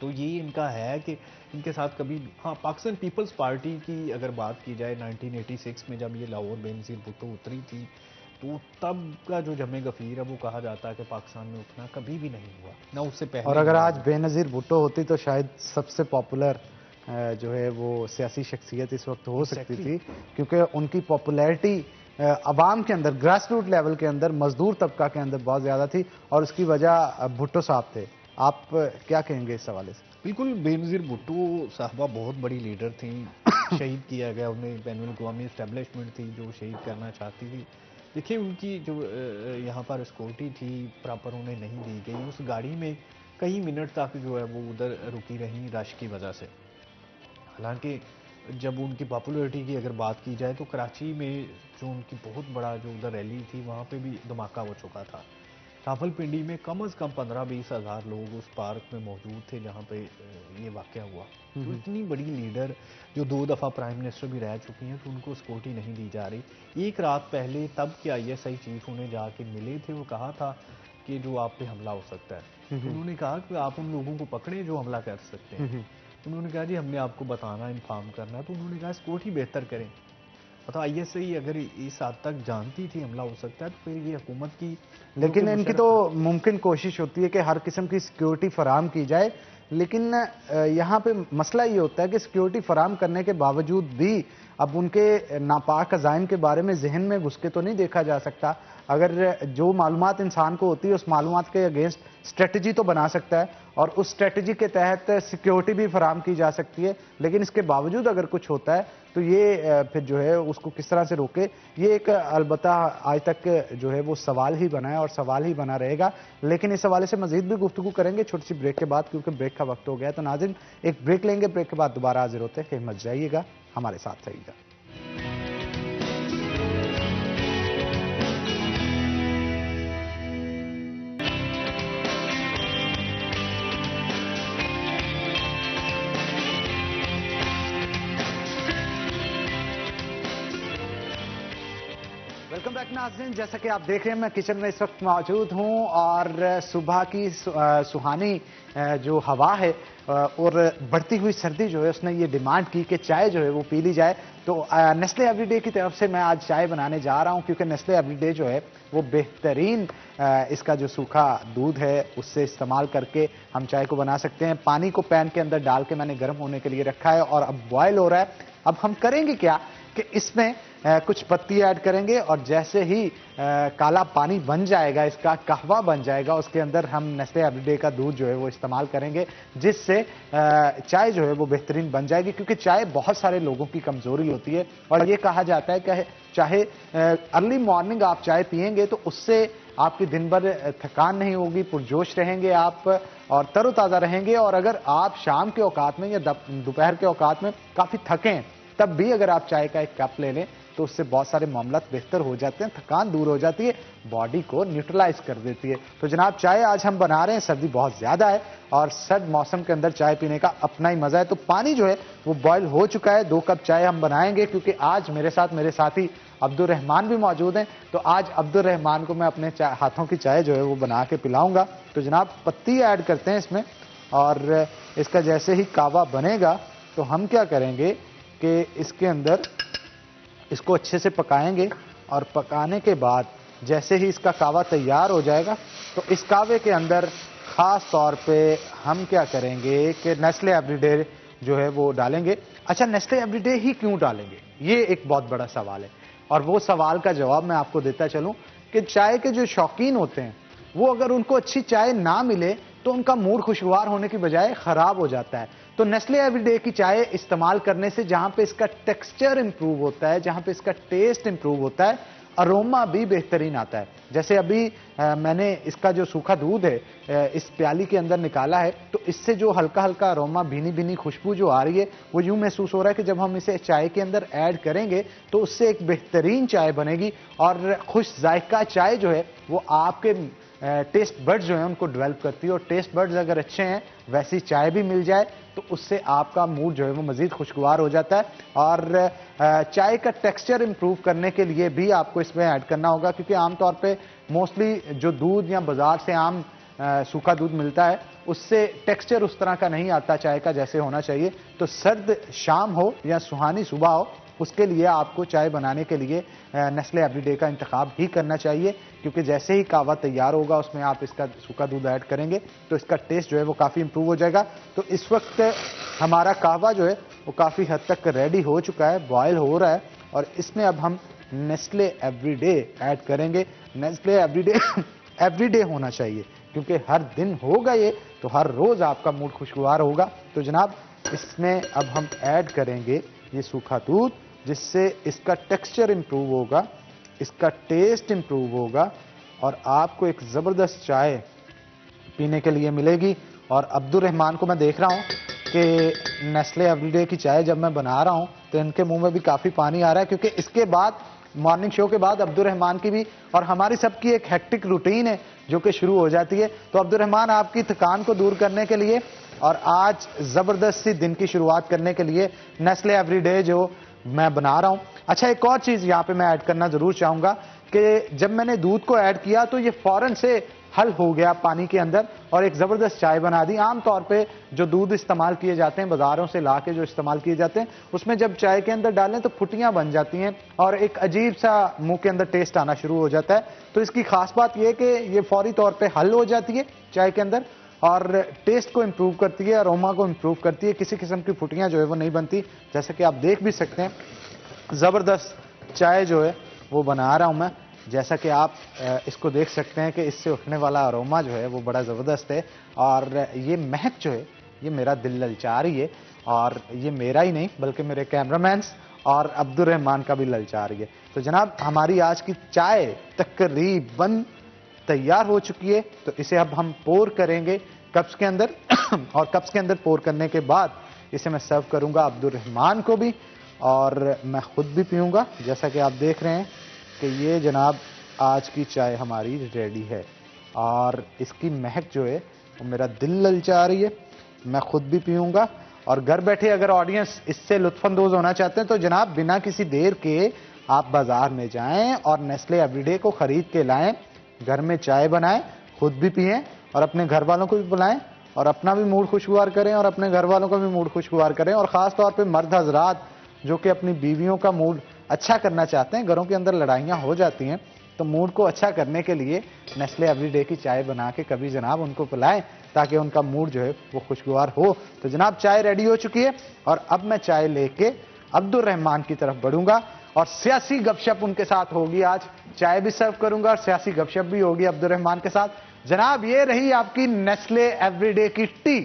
तो ये इनका है कि इनके साथ कभी, हाँ, पाकिस्तान पीपल्स पार्टी की अगर बात की जाए 1986 में जब ये लाहौर बेनज़ीर भुट्टो उतरी थी, तो तब का जो जमे गफीर है वो कहा जाता है कि पाकिस्तान में उतना कभी भी नहीं हुआ, ना उससे पहले। और अगर आज बेनज़ीर भुट्टो होती तो शायद सबसे पॉपुलर जो है वो सियासी शख्सियत इस वक्त हो सकती थी, क्योंकि उनकी पॉपुलैरिटी अवाम के अंदर, ग्रास रूट लेवल के अंदर, मजदूर तबका के अंदर बहुत ज़्यादा थी, और उसकी वजह भुट्टो साहब थे। आप क्या कहेंगे इस हवाले से? बिल्कुल, बेनज़ीर भुट्टो साहबा बहुत बड़ी लीडर थी, शहीद किया गया उन्हें, बैनुल अक़वामी इस्टेब्लिशमेंट थी जो शहीद करना चाहती थी। देखिए उनकी जो यहाँ पर सिक्योरिटी थी प्रॉपर उन्हें नहीं दी गई, उस गाड़ी में कई मिनट तक जो है वो उधर रुकी रही रश की वजह से। हालांकि जब उनकी पॉपुलैरिटी की अगर बात की जाए तो कराची में जो उनकी बहुत बड़ा जो उधर रैली थी वहाँ पे भी धमाका हो चुका था। रावलपिंडी में कम से कम 15-20 हज़ार लोग उस पार्क में मौजूद थे जहाँ पे ये वाक़या हुआ। तो इतनी बड़ी लीडर जो 2 दफ़ा प्राइम मिनिस्टर भी रह चुकी हैं, तो उनको सिक्योरिटी नहीं दी जा रही। एक रात पहले तब के ISI चीफ उन्हें जाके मिले थे, वो कहा था कि जो आप पे हमला हो सकता है। उन्होंने कहा कि आप उन लोगों को पकड़े जो हमला कर सकते हैं। उन्होंने कहा जी हमने आपको बताना, इन्फॉर्म करना। तो उन्होंने कहा सिक्योरिटी बेहतर करें। मतलब ISI अगर इस हद तक जानती थी हमला हो सकता है तो फिर ये हुकूमत की, लेकिन इनकी तो मुमकिन कोशिश होती है कि हर किस्म की सिक्योरिटी फराम की जाए, लेकिन यहाँ पे मसला ये होता है कि सिक्योरिटी फराम करने के बावजूद भी अब उनके नापाक अज़ाइम के बारे में जहन में घुस के तो नहीं देखा जा सकता। अगर जो मालूमात इंसान को होती है उस मालूमात के अगेंस्ट स्ट्रेटजी तो बना सकता है और उस स्ट्रेटजी के तहत सिक्योरिटी भी फराहम की जा सकती है, लेकिन इसके बावजूद अगर कुछ होता है तो ये फिर जो है उसको किस तरह से रोके, ये एक अलबत्ता आज तक जो है वो सवाल ही बना है और सवाल ही बना रहेगा। लेकिन इस हवाले से मजीद भी गुफ्तगू करेंगे छोटी सी ब्रेक के बाद, क्योंकि ब्रेक का वक्त हो गया है। तो नाज़रीन एक ब्रेक लेंगे, ब्रेक के बाद दोबारा हाजिर होते हैं। कहीं मत जाइएगा, हमारे साथ रहिएगा। वेलकम बैक नाज़रीन, जैसा कि आप देख रहे हैं मैं किचन में इस वक्त मौजूद हूं और सुबह की सुहानी जो हवा है और बढ़ती हुई सर्दी जो है उसने ये डिमांड की कि चाय जो है वो पी ली जाए। तो नेस्ले एवरीडे की तरफ से मैं आज चाय बनाने जा रहा हूं, क्योंकि नेस्ले एवरीडे जो है वो बेहतरीन इसका जो सूखा दूध है उससे इस्तेमाल करके हम चाय को बना सकते हैं। पानी को पैन के अंदर डाल के मैंने गर्म होने के लिए रखा है और अब बॉयल हो रहा है। अब हम करेंगे क्या कि इसमें कुछ पत्ती ऐड करेंगे और जैसे ही काला पानी बन जाएगा, इसका कहवा बन जाएगा, उसके अंदर हम नेस्ले एवरीडे का दूध जो है वो इस्तेमाल करेंगे, जिससे चाय जो है वो बेहतरीन बन जाएगी। क्योंकि चाय बहुत सारे लोगों की कमजोरी होती है और ये कहा जाता है कि चाहे अर्ली मॉर्निंग आप चाय पिएंगे तो उससे आपकी दिन भर थकान नहीं होगी, पुरजोश रहेंगे आप और तरोताज़ा रहेंगे। और अगर आप शाम के औकात में या दोपहर के औकात में काफ़ी थकें, तब भी अगर आप चाय का एक कप ले लें तो उससे बहुत सारे मामला बेहतर हो जाते हैं, थकान दूर हो जाती है, बॉडी को न्यूट्रलाइज कर देती है। तो जनाब चाय आज हम बना रहे हैं, सर्दी बहुत ज्यादा है और सर्द मौसम के अंदर चाय पीने का अपना ही मजा है। तो पानी जो है वो बॉयल हो चुका है, 2 कप चाय हम बनाएंगे, क्योंकि आज मेरे साथ मेरे साथी अब्दुल रहमान भी मौजूद हैं। तो आज अब्दुल रहमान को मैं अपने हाथों की चाय जो है वो बना के पिलाऊंगा। तो जनाब पत्ती ऐड करते हैं इसमें और इसका जैसे ही कावा बनेगा तो हम क्या करेंगे कि इसके अंदर इसको अच्छे से पकाएंगे और पकाने के बाद जैसे ही इसका कावा तैयार हो जाएगा तो इस कावे के अंदर ख़ास तौर पे हम क्या करेंगे कि नेस्ले एवरीडे जो है वो डालेंगे। अच्छा, नेस्ले एवरीडे ही क्यों डालेंगे, ये एक बहुत बड़ा सवाल है और वो सवाल का जवाब मैं आपको देता चलूं कि चाय के जो शौकीन होते हैं वो अगर उनको अच्छी चाय ना मिले तो उनका मूड खुशगवार होने की बजाय ख़राब हो जाता है। तो नेस्ले एवरीडे की चाय इस्तेमाल करने से जहां पे इसका टेक्सचर इंप्रूव होता है, जहां पे इसका टेस्ट इंप्रूव होता है, अरोमा भी बेहतरीन आता है। जैसे अभी मैंने इसका जो सूखा दूध है इस प्याली के अंदर निकाला है, तो इससे जो हल्का हल्का अरोमा, भीनी भीनी खुशबू जो आ रही है वो यूं महसूस हो रहा है कि जब हम इसे चाय के अंदर ऐड करेंगे तो उससे एक बेहतरीन चाय बनेगी और खुश जायका चाय जो है वो आपके टेस्ट बर्ड्स जो हैं उनको डेवलप करती है। और टेस्ट बर्ड्स अगर अच्छे हैं, वैसी चाय भी मिल जाए तो उससे आपका मूड जो है वो मज़ीद खुशगवार हो जाता है। और चाय का टेक्सचर इंप्रूव करने के लिए भी आपको इसमें ऐड करना होगा, क्योंकि आमतौर पे मोस्टली जो दूध या बाज़ार से आम सूखा दूध मिलता है उससे टेक्सचर उस तरह का नहीं आता चाय का जैसे होना चाहिए। तो सर्द शाम हो या सुहानी सुबह हो, उसके लिए आपको चाय बनाने के लिए नेस्ले एवरीडे का इंतखाब ही करना चाहिए, क्योंकि जैसे ही कावा तैयार होगा उसमें आप इसका सूखा दूध ऐड करेंगे तो इसका टेस्ट जो है वो काफ़ी इंप्रूव हो जाएगा। तो इस वक्त हमारा कावा जो है वो काफ़ी हद तक रेडी हो चुका है, बॉयल हो रहा है और इसमें अब हम नेस्ले एवरीडे ऐड करेंगे। नेस्ले एवरीडे एवरीडे होना चाहिए, क्योंकि हर दिन होगा ये तो हर रोज़ आपका मूड खुशगवार होगा। तो जनाब इसमें अब हम ऐड करेंगे ये सूखा दूध, जिससे इसका टेक्सचर इंप्रूव होगा, इसका टेस्ट इंप्रूव होगा और आपको एक ज़बरदस्त चाय पीने के लिए मिलेगी। और अब्दुल रहमान को मैं देख रहा हूँ कि नेस्ले एवरीडे की चाय जब मैं बना रहा हूँ तो इनके मुंह में भी काफ़ी पानी आ रहा है, क्योंकि इसके बाद मॉर्निंग शो के बाद अब्दुल रहमान की भी और हमारी सबकी एक हेक्टिक रूटीन है जो कि शुरू हो जाती है। तो अब्दुल रहमान, आपकी थकान को दूर करने के लिए और आज ज़बरदस्त सी दिन की शुरुआत करने के लिए नेस्ले एवरीडे जो मैं बना रहा हूं। अच्छा, एक और चीज़ यहाँ पे मैं ऐड करना ज़रूर चाहूँगा कि जब मैंने दूध को ऐड किया तो ये फ़ौरन से हल हो गया पानी के अंदर और एक ज़बरदस्त चाय बना दी। आमतौर पे जो दूध इस्तेमाल किए जाते हैं, बाज़ारों से ला के जो इस्तेमाल किए जाते हैं, उसमें जब चाय के अंदर डालें तो फुटियाँ बन जाती हैं और एक अजीब सा मुंह के अंदर टेस्ट आना शुरू हो जाता है। तो इसकी ख़ास बात यह कि ये फौरी तौर पर हल हो जाती है चाय के अंदर और टेस्ट को इम्प्रूव करती है, अरोमा को इम्प्रूव करती है, किसी किस्म की फुटियाँ जो है वो नहीं बनती। जैसा कि आप देख भी सकते हैं, ज़बरदस्त चाय जो है वो बना रहा हूँ मैं। जैसा कि आप इसको देख सकते हैं कि इससे उठने वाला अरोमा जो है वो बड़ा ज़बरदस्त है और ये महक जो है ये मेरा दिल ललचा रही है और ये मेरा ही नहीं बल्कि मेरे कैमरामैन्स और अब्दुल रहमान का भी ललचा रही है। तो जनाब हमारी आज की चाय तकरीबन तैयार हो चुकी है, तो इसे अब हम पोर करेंगे कप्स के अंदर और कप्स के अंदर पोर करने के बाद इसे मैं सर्व करूंगा अब्दुल रहमान को भी और मैं खुद भी पीऊंगा। जैसा कि आप देख रहे हैं कि ये जनाब आज की चाय हमारी रेडी है और इसकी महक जो है वो मेरा दिल ललचा रही है। मैं खुद भी पीऊंगा और घर बैठे अगर ऑडियंस इससे लुत्फानंदोज होना चाहते हैं तो जनाब बिना किसी देर के आप बाजार में जाएं और नेस्ले एवरीडे को खरीद के लाएं, घर में चाय बनाएं, खुद भी पिएं और अपने घर वालों को भी बुलाएं और अपना भी मूड खुशगवार करें और अपने घर वालों का भी मूड खुशगवार करें। और ख़ास तौर पे मर्द हजरात जो कि अपनी बीवियों का मूड अच्छा करना चाहते हैं, घरों के अंदर लड़ाइयाँ हो जाती हैं, तो मूड को अच्छा करने के लिए नेस्ले एवरीडे की चाय बना के कभी जनाब उनको पिलाएं ताकि उनका मूड जो है वो खुशगवार हो। तो जनाब चाय रेडी हो चुकी है और अब मैं चाय लेके अब्दुल रहमान की तरफ बढ़ूंगा और सियासी गपशप उनके साथ होगी। आज चाय भी सर्व करूंगा और सियासी गपशप भी होगी अब्दुल रहमान के साथ। जनाब ये रही आपकी नेस्ले एवरीडे की टी,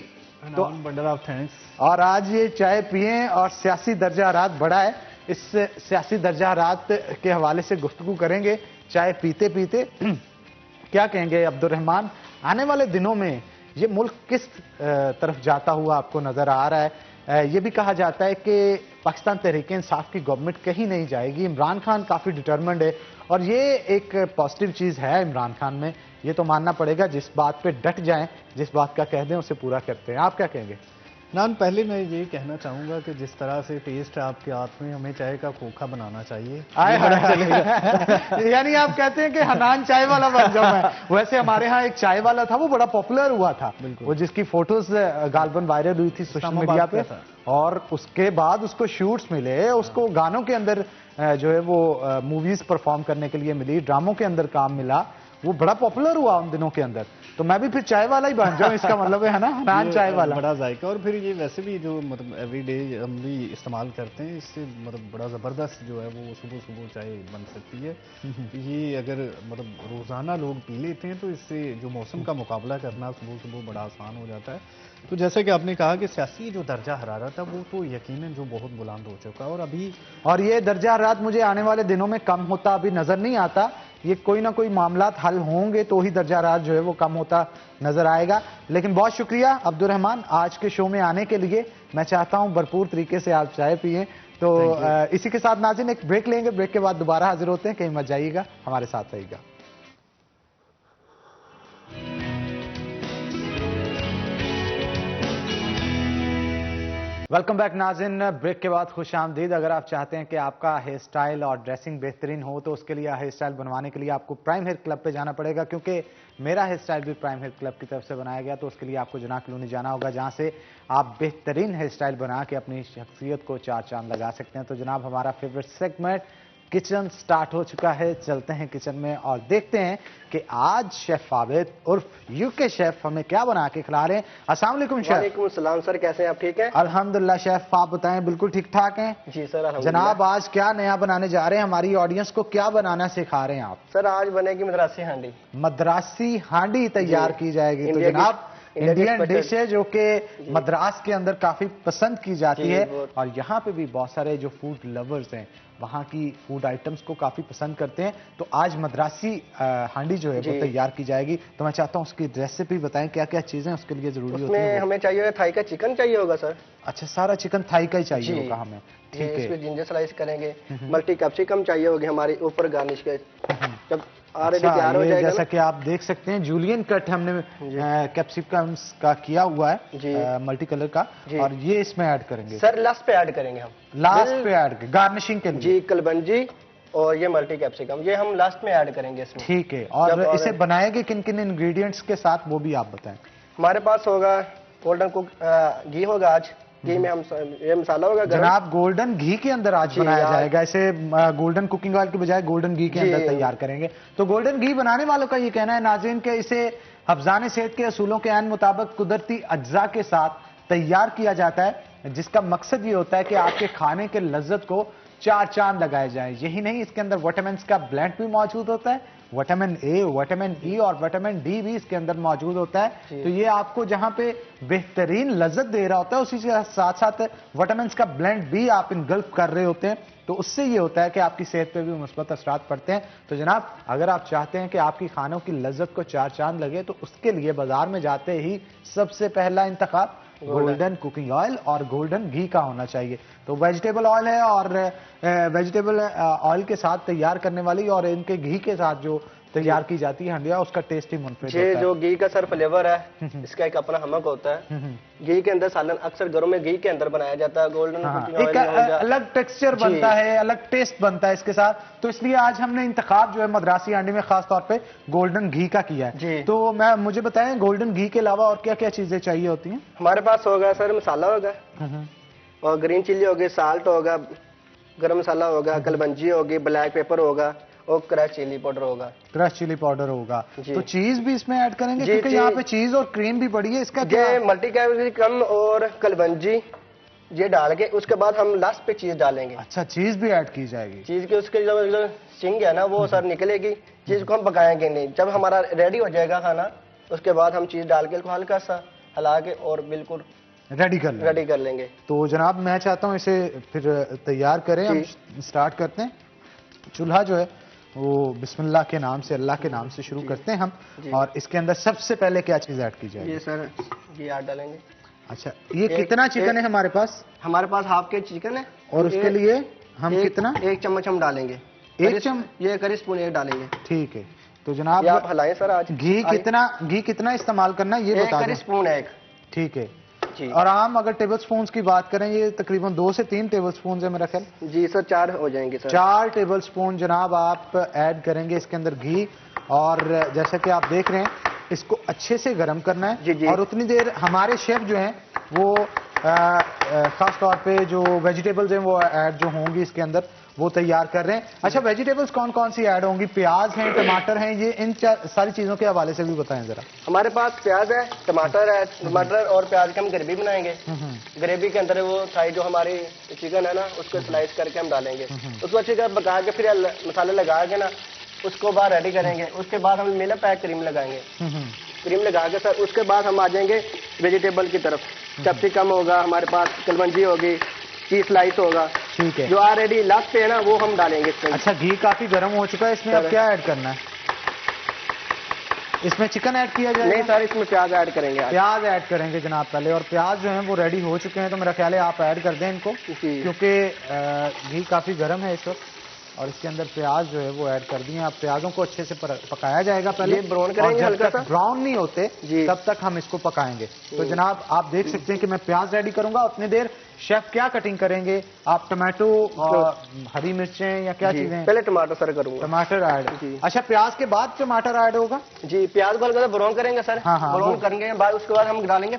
तो बंडल ऑफ थैंक्स। और आज ये चाय पिए और सियासी दर्जा हरारत बढ़ा है, इस सियासी दर्जा हरारत के हवाले से गुफ्तगू करेंगे चाय पीते पीते। क्या कहेंगे अब्दुल रहमान, आने वाले दिनों में ये मुल्क किस तरफ जाता हुआ आपको नजर आ रहा है? ये भी कहा जाता है कि पाकिस्तान तहरीक इंसाफ की गवर्नमेंट कहीं नहीं जाएगी, इमरान खान काफ़ी डिटरमिन्ड है और ये एक पॉजिटिव चीज़ है इमरान खान में, ये तो मानना पड़ेगा। जिस बात पे डट जाएं, जिस बात का कह दें उसे पूरा करते हैं। आप क्या कहेंगे? नान, पहले मैं ये कहना चाहूंगा कि जिस तरह से टेस्ट है आपके हाथ में, हमें चाय का खोखा बनाना चाहिए। यानी आप कहते हैं कि हनान चाय वाला बन जाऊं मैं। वैसे हमारे यहाँ एक चाय वाला था, वो बड़ा पॉपुलर हुआ था, वो जिसकी फोटोज गालबन वायरल हुई थी सोशल मीडिया पे और उसके बाद उसको शूट्स मिले, उसको गानों के अंदर जो है वो मूवीज परफॉर्म करने के लिए मिली, ड्रामों के अंदर काम मिला, वो बड़ा पॉपुलर हुआ उन दिनों के अंदर। तो मैं भी फिर चाय वाला ही बन जाऊं, इसका मतलब है ना, हनान चाय वाला। बड़ा जायका और फिर ये वैसे भी जो मतलब एवरीडे हम भी इस्तेमाल करते हैं, इससे मतलब बड़ा ज़बरदस्त जो है वो सुबह सुबह चाय बन सकती है। ये अगर मतलब रोज़ाना लोग पी लेते हैं तो इससे जो मौसम का मुकाबला करना सुबह सुबह बड़ा आसान हो जाता है। तो जैसे कि आपने कहा कि सियासी जो दर्जा हरारत है वो तो यकीनन जो बहुत बुलंद हो चुका है और ये दर्जा हरारत मुझे आने वाले दिनों में कम होता अभी नजर नहीं आता। ये कोई ना कोई मामलात हल होंगे तो ही दर्जा हरारत जो है वो कम होता नजर आएगा। लेकिन बहुत शुक्रिया अब्दुल रहमान आज के शो में आने के लिए। मैं चाहता हूं भरपूर तरीके से आप चाय पिए। तो इसी के साथ नाज़रीन एक ब्रेक लेंगे, ब्रेक के बाद दोबारा हाजिर होते हैं। कहीं मत जाइएगा, हमारे साथ रहिएगा। वेलकम बैक नाज़रीन, ब्रेक के बाद खुश आमदीद। अगर आप चाहते हैं कि आपका हेयर स्टाइल और ड्रेसिंग बेहतरीन हो तो उसके लिए हेयर स्टाइल बनवाने के लिए आपको प्राइम हेयर क्लब पे जाना पड़ेगा, क्योंकि मेरा हेयर स्टाइल भी प्राइम हेयर क्लब की तरफ से बनाया गया। तो उसके लिए आपको जना कॉलोनी जाना होगा, जहां से आप बेहतरीन हेयर स्टाइल बना के अपनी शख्सियत को चार चांद लगा सकते हैं। तो जनाब हमारा फेवरेट सेगमेंट किचन स्टार्ट हो चुका है। चलते हैं किचन में और देखते हैं कि आज शेफ आबिद उर्फ यूके शेफ हमें क्या बना के खिला रहे हैं। अस्सलाम वालेकुम शेफ। वालेकुम सलाम सर, कैसे हैं आप? ठीक हैं? अल्हम्दुलिल्लाह शेफ, आप बताएं। बिल्कुल ठीक ठाक हैं जी सर, अल्हम्दुलिल्लाह। जनाब आज क्या नया बनाने जा रहे हैं? हमारी ऑडियंस को क्या बनाना सिखा रहे हैं आप? सर आज बनेगी मद्रासी हांडी। मद्रासी हांडी तैयार की जाएगी। तो जनाब इंडियन डिश है जो कि मद्रास के अंदर काफी पसंद की जाती है और यहाँ पे भी बहुत सारे जो फूड लवर्स हैं वहाँ की फूड आइटम्स को काफी पसंद करते हैं। तो आज मद्रासी हांडी जो है वो तैयार की जाएगी। तो मैं चाहता हूँ उसकी रेसिपी बताएं, क्या क्या चीजें उसके लिए जरूरी होती है? हमें चाहिए थाई का चिकन चाहिए होगा सर। अच्छा, सारा चिकन थाई का ही चाहिए होगा हमें, ठीक है। इसमें जिंजर स्लाइस करेंगे, मल्टी कैप्सिकम चाहिए होगी हमारी ऊपर गार्निश के। जब ऑलरेडी तैयार हो जाएगा, जैसा कि आप देख सकते हैं जूलियन कट हमने कैप्सिकम्स का किया हुआ है मल्टी कलर का, और ये इसमें ऐड करेंगे सर। लास्ट पे ऐड करेंगे हम, लास्ट पे ऐड गार्निशिंग के लिए जी। कलबंजी और ये मल्टी कैप्सिकम ये हम लास्ट में ऐड करेंगे इसमें, ठीक है। और इसे बनाएंगे किन किन इंग्रेडिएंट्स के साथ वो भी आप बताएं। हमारे पास होगा गोल्डन कुक घी होगा आज, घी में हम ये मसाला होगा जनाब गोल्डन घी के अंदर आज बनाया जाएगा। इसे गोल्डन कुकिंग ऑयल के बजाय गोल्डन घी के अंदर तैयार करेंगे। तो गोल्डन घी बनाने वालों का ये कहना है नाज़रीन के इसे हफ्जान सेहत के असूलों के ऐन मुताबिक कुदरती अज्जा के साथ तैयार किया जाता है, जिसका मकसद ये होता है कि आपके खाने के लज्जत को चार चांद लगाए जाएं। यही नहीं, इसके अंदर विटामिन का ब्लेंड भी मौजूद होता है, विटामिन ए, विटामिन ई और विटामिन डी भी इसके अंदर मौजूद होता है। तो ये आपको जहां पे बेहतरीन लज्जत दे रहा होता है, उसी के साथ साथ विटामिन का ब्लेंड भी आप इनगल्फ कर रहे होते हैं, तो उससे ये होता है कि आपकी सेहत पे भी मुस्बत असरात पड़ते हैं। तो जनाब, अगर आप चाहते हैं कि आपकी खानों की लज्जत को चार चांद लगे, तो उसके लिए बाजार में जाते ही सबसे पहला इंतखाब गोल्डन कुकिंग ऑयल और गोल्डन घी का होना चाहिए। तो वेजिटेबल ऑयल है और वेजिटेबल ऑयल के साथ तैयार करने वाली और इनके घी के साथ जो तैयार की जाती है हंडिया, उसका टेस्ट ही मुनफरिद होता है। जो घी का सर फ्लेवर है, इसका एक अपना हमक होता है। घी के अंदर सालन अक्सर घरों में घी के अंदर बनाया जाता है। गोल्डन एक अलग टेक्सचर बनता है, अलग टेस्ट बनता है इसके साथ। तो इसलिए आज हमने इंतखाब जो है मद्रासी हांडी में खास तौर पे गोल्डन घी का किया है। तो मुझे बताएं, गोल्डन घी के अलावा और क्या क्या चीजें चाहिए होती हैं? हमारे पास होगा सर मसाला होगा और ग्रीन चिल्ली होगी, साल्ट होगा, गरम मसाला होगा, कलबंजी होगी, ब्लैक पेपर होगा और क्रश चिली पाउडर होगा। क्रश चिली पाउडर होगा। तो चीज भी इसमें ऐड करेंगे क्योंकि यहाँ पे चीज और क्रीम भी पड़ी है। इसका क्या? मल्टी कैप्सिकम और कलबंजी ये डाल के उसके बाद हम लास्ट पे चीज डालेंगे। अच्छा, चीज भी ऐड की जाएगी। चीज के उसके जो सिंग है ना, वो सर निकलेगी। चीज को हम पकाएंगे नहीं। जब हमारा रेडी हो जाएगा खाना, उसके बाद हम चीज डाल के हल्का सा हिला के और बिल्कुल रेडी कर लेंगे। तो जनाब, मैं चाहता हूँ इसे फिर तैयार करें। हम स्टार्ट करते हैं। चूल्हा जो है वो बिस्मिल्लाह के नाम से, अल्लाह के नाम से शुरू करते हैं हम। और इसके अंदर सबसे पहले क्या चीज ऐड की जाएगी? ये सर घी ऐड डालेंगे। अच्छा, ये कितना चिकन है हमारे पास? हमारे पास हाफ के चिकन है। और उसके लिए हम कितना? 1 चम्मच हम डालेंगे। 1 चम्मच? ये करी स्पून 1 डालेंगे। ठीक है। तो जनाब, आप हलाएं सर। आज घी कितना इस्तेमाल करना है ये बता दें। स्पून है 1। ठीक है। और आम अगर टेबल स्पून की बात करें, ये तकरीबन 2 से 3 टेबल स्पून है मेरा ख्याल। जी सर, 4 हो जाएंगे सर। 4 टेबल स्पून जनाब आप ऐड करेंगे इसके अंदर घी। और जैसा कि आप देख रहे हैं, इसको अच्छे से गर्म करना है। जी। और उतनी देर हमारे शेफ जो हैं वो खास तौर पे जो वेजिटेबल्स हैं वो ऐड जो होंगी इसके अंदर वो तैयार कर रहे हैं। अच्छा, वेजिटेबल्स कौन कौन सी ऐड होंगी? प्याज हैं, टमाटर हैं, ये इन सारी चीजों के हवाले से भी बताएं जरा। हमारे पास प्याज है, टमाटर है। टमाटर और प्याज की हम ग्रेवी बनाएंगे। ग्रेवी के अंदर वो थाई जो हमारी चिकन है ना, उसको स्लाइस करके हम डालेंगे। उसको अच्छी तरह पका के फिर मसाले लगा के ना उसको बाहर रेडी करेंगे। उसके बाद हम मिला पैक क्रीम लगाएंगे। क्रीम लगा के सर उसके बाद हम आ जाएंगे वेजिटेबल की तरफ। कैप्सिकम होगा हमारे पास, कलबंजी होगी, चीज स्लाइस होगा। ठीक है। जो ऑलरेडी लास्ट पे है ना, वो हम डालेंगे इसमें। अच्छा, घी काफी गर्म हो चुका है, इसमें अब क्या ऐड करना है? इसमें चिकन ऐड किया जाएगा? नहीं सर, इसमें प्याज ऐड करेंगे। प्याज ऐड करेंगे जनाब पहले। और प्याज जो है वो रेडी हो चुके हैं, तो मेरा ख्याल है आप ऐड कर दें इनको, क्योंकि घी काफी गर्म है इस वक्त। और इसके अंदर प्याज जो है वो ऐड कर दिए। आप प्याजों को अच्छे से पकाया जाएगा पहले, ब्राउन करेंगे। जब तक ब्राउन नहीं होते तब तक हम इसको पकाएंगे। तो जनाब, आप देख सकते हैं कि मैं प्याज रेडी करूंगा। उतनी देर शेफ क्या कटिंग करेंगे? आप टमाटो और हरी मिर्चें या क्या चीजें? पहले टमाटर सर करूंगा। टमाटर ऐड। अच्छा, प्याज के बाद टमाटर ऐड होगा? जी, प्याज को हल्का ब्राउन करेंगे सर। ब्राउन करेंगे बाद उसके बाद हम डालेंगे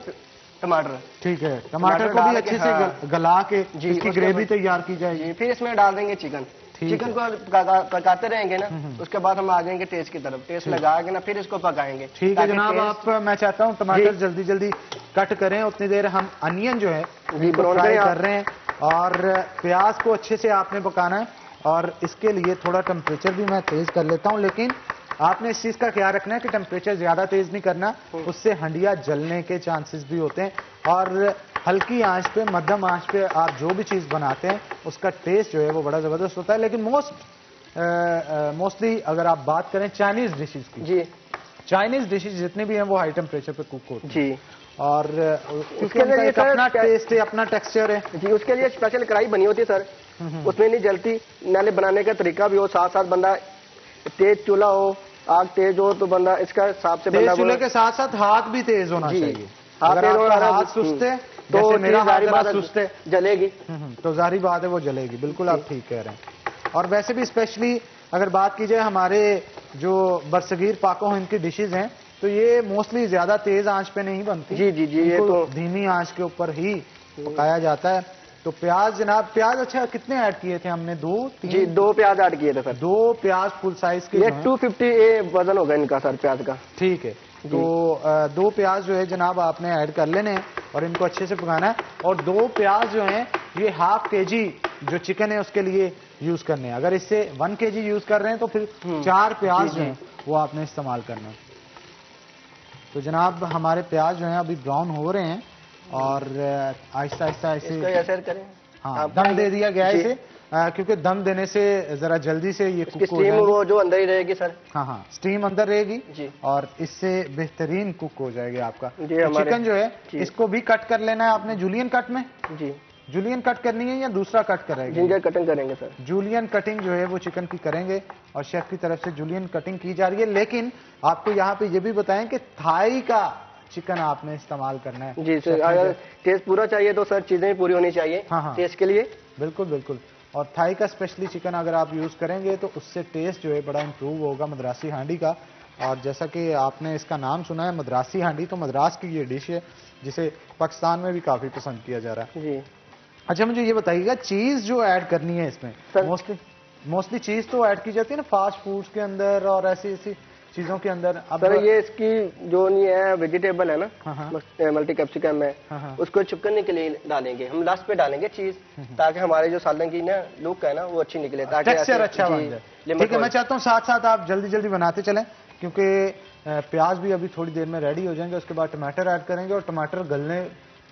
टमाटर। ठीक है। टमाटर को भी अच्छे से गला के इसकी ग्रेवी तैयार की जाएगी। फिर इसमें डाल देंगे चिकन। चिकन को पकाते रहेंगे ना, उसके बाद हम आ जाएंगे टेस्ट की तरफ। टेस्ट लगा के ना फिर इसको पकाएंगे। ठीक है जनाब, आप मैं चाहता हूँ टमाटर जल्दी जल्दी कट करें। उतनी देर हम अनियन जो है फ्राई कर रहे हैं। और प्याज को अच्छे से आपने पकाना है। और इसके लिए थोड़ा टेम्परेचर भी मैं तेज कर लेता हूँ, लेकिन आपने इस चीज का ख्याल रखना है कि टेम्परेचर ज्यादा तेज नहीं करना, उससे हंडिया जलने के चांसेस भी होते हैं। और हल्की आंच पे, मध्यम आंच पे आप जो भी चीज बनाते हैं उसका टेस्ट जो है वो बड़ा जबरदस्त होता है। लेकिन मोस्टली अगर आप बात करें चाइनीज डिशेज की, जी, चाइनीज डिशेज जितनी भी हैं वो हाई टेम्परेचर पे कुक होती हैं। जी। और उसके लिए एक अपना टेस्ट है, अपना टेक्सचर है। जी, उसके लिए स्पेशल कढ़ाई बनी होती है सर, उसमें नहीं जलती। नाले बनाने का तरीका भी हो, साथ साथ बंदा तेज चूल्हा हो, आग तेज हो तो बंदा इसका हिसाब से बंदा चूल्हे के साथ साथ हाथ भी तेज होना चाहिए। अगर आपका हाथ सुस्त है तो मेरा हाथ सुस्त है, जलेगी। तो जाहिर बात है वो जलेगी। बिल्कुल आप ठीक कह रहे हैं। और वैसे भी स्पेशली अगर बात की जाए हमारे जो बरसगीर पाको हिंद की डिशेज हैं, तो ये मोस्टली ज्यादा तेज आंच पे नहीं बनती। जी जी जी, ये तो धीमी आंच के ऊपर ही पकाया जाता है। तो प्याज जनाब, प्याज अच्छा कितने ऐड किए थे हमने? 2-3? जी, 2 प्याज ऐड किए थे सर। 2 प्याज फुल साइज के। ये 250 वजन होगा इनका सर, प्याज का। ठीक है। तो 2 प्याज जो है जनाब आपने ऐड कर लेने हैं और इनको अच्छे से पकाना है। और 2 प्याज जो हैं ये ½ kg जो चिकन है उसके लिए यूज करने हैं। अगर इससे 1 kg यूज कर रहे हैं तो फिर 4 प्याज जो है वो आपने इस्तेमाल करना है। तो जनाब हमारे प्याज जो है अभी ब्राउन हो रहे हैं और आहिस्ता आहिस्ता ऐसे करें। हाँ, दम दे दिया गया है इसे, क्योंकि दम देने से जरा जल्दी से ये कुक हो जाएगी। वो जो अंदर ही रहेगी सर। हाँ, स्टीम अंदर रहेगी जी। और इससे बेहतरीन कुक हो जाएगा आपका। तो चिकन जो है इसको भी कट कर लेना है आपने जूलियन कट में। जी, जूलियन कट करनी है या दूसरा कट करेंगे? जिंजर कटिंग करेंगे सर। जूलियन कटिंग जो है वो चिकन की करेंगे और शेफ की तरफ से जूलियन कटिंग की जा रही है। लेकिन आपको यहाँ पे ये भी बताएं कि थाई का चिकन आपने इस्तेमाल करना है। जी सर, अगर टेस्ट पूरा चाहिए तो सर चीजें पूरी होनी चाहिए। हाँ, टेस्ट के लिए बिल्कुल बिल्कुल। और थाई का स्पेशली चिकन अगर आप यूज करेंगे तो उससे टेस्ट जो है बड़ा इंप्रूव होगा मद्रासी हांडी का। और जैसा कि आपने इसका नाम सुना है मद्रासी हांडी, तो मद्रास की ये डिश है जिसे पाकिस्तान में भी काफी पसंद किया जा रहा है। जी। अच्छा, मुझे ये बताइएगा चीज जो ऐड करनी है इसमें, मोस्टली चीज तो ऐड की जाती है ना फास्ट फूड्स के अंदर और ऐसी ऐसी चीजों के अंदर। अब सर ये इसकी जो नहीं है वेजिटेबल है ना, मल्टी कैप्सिकम है, उसको चिपकने के लिए डालेंगे हम, लास्ट पे डालेंगे चीज, ताकि हमारे जो सालन की ना लुक है ना वो अच्छी निकले, ताकि टेक्सचर अच्छा बन जाए। ठीक है, मैं चाहता हूँ साथ साथ आप जल्दी जल्दी बनाते चलें, क्योंकि प्याज भी अभी थोड़ी देर में रेडी हो जाएंगे। उसके बाद टमाटर ऐड करेंगे और टमाटर गलने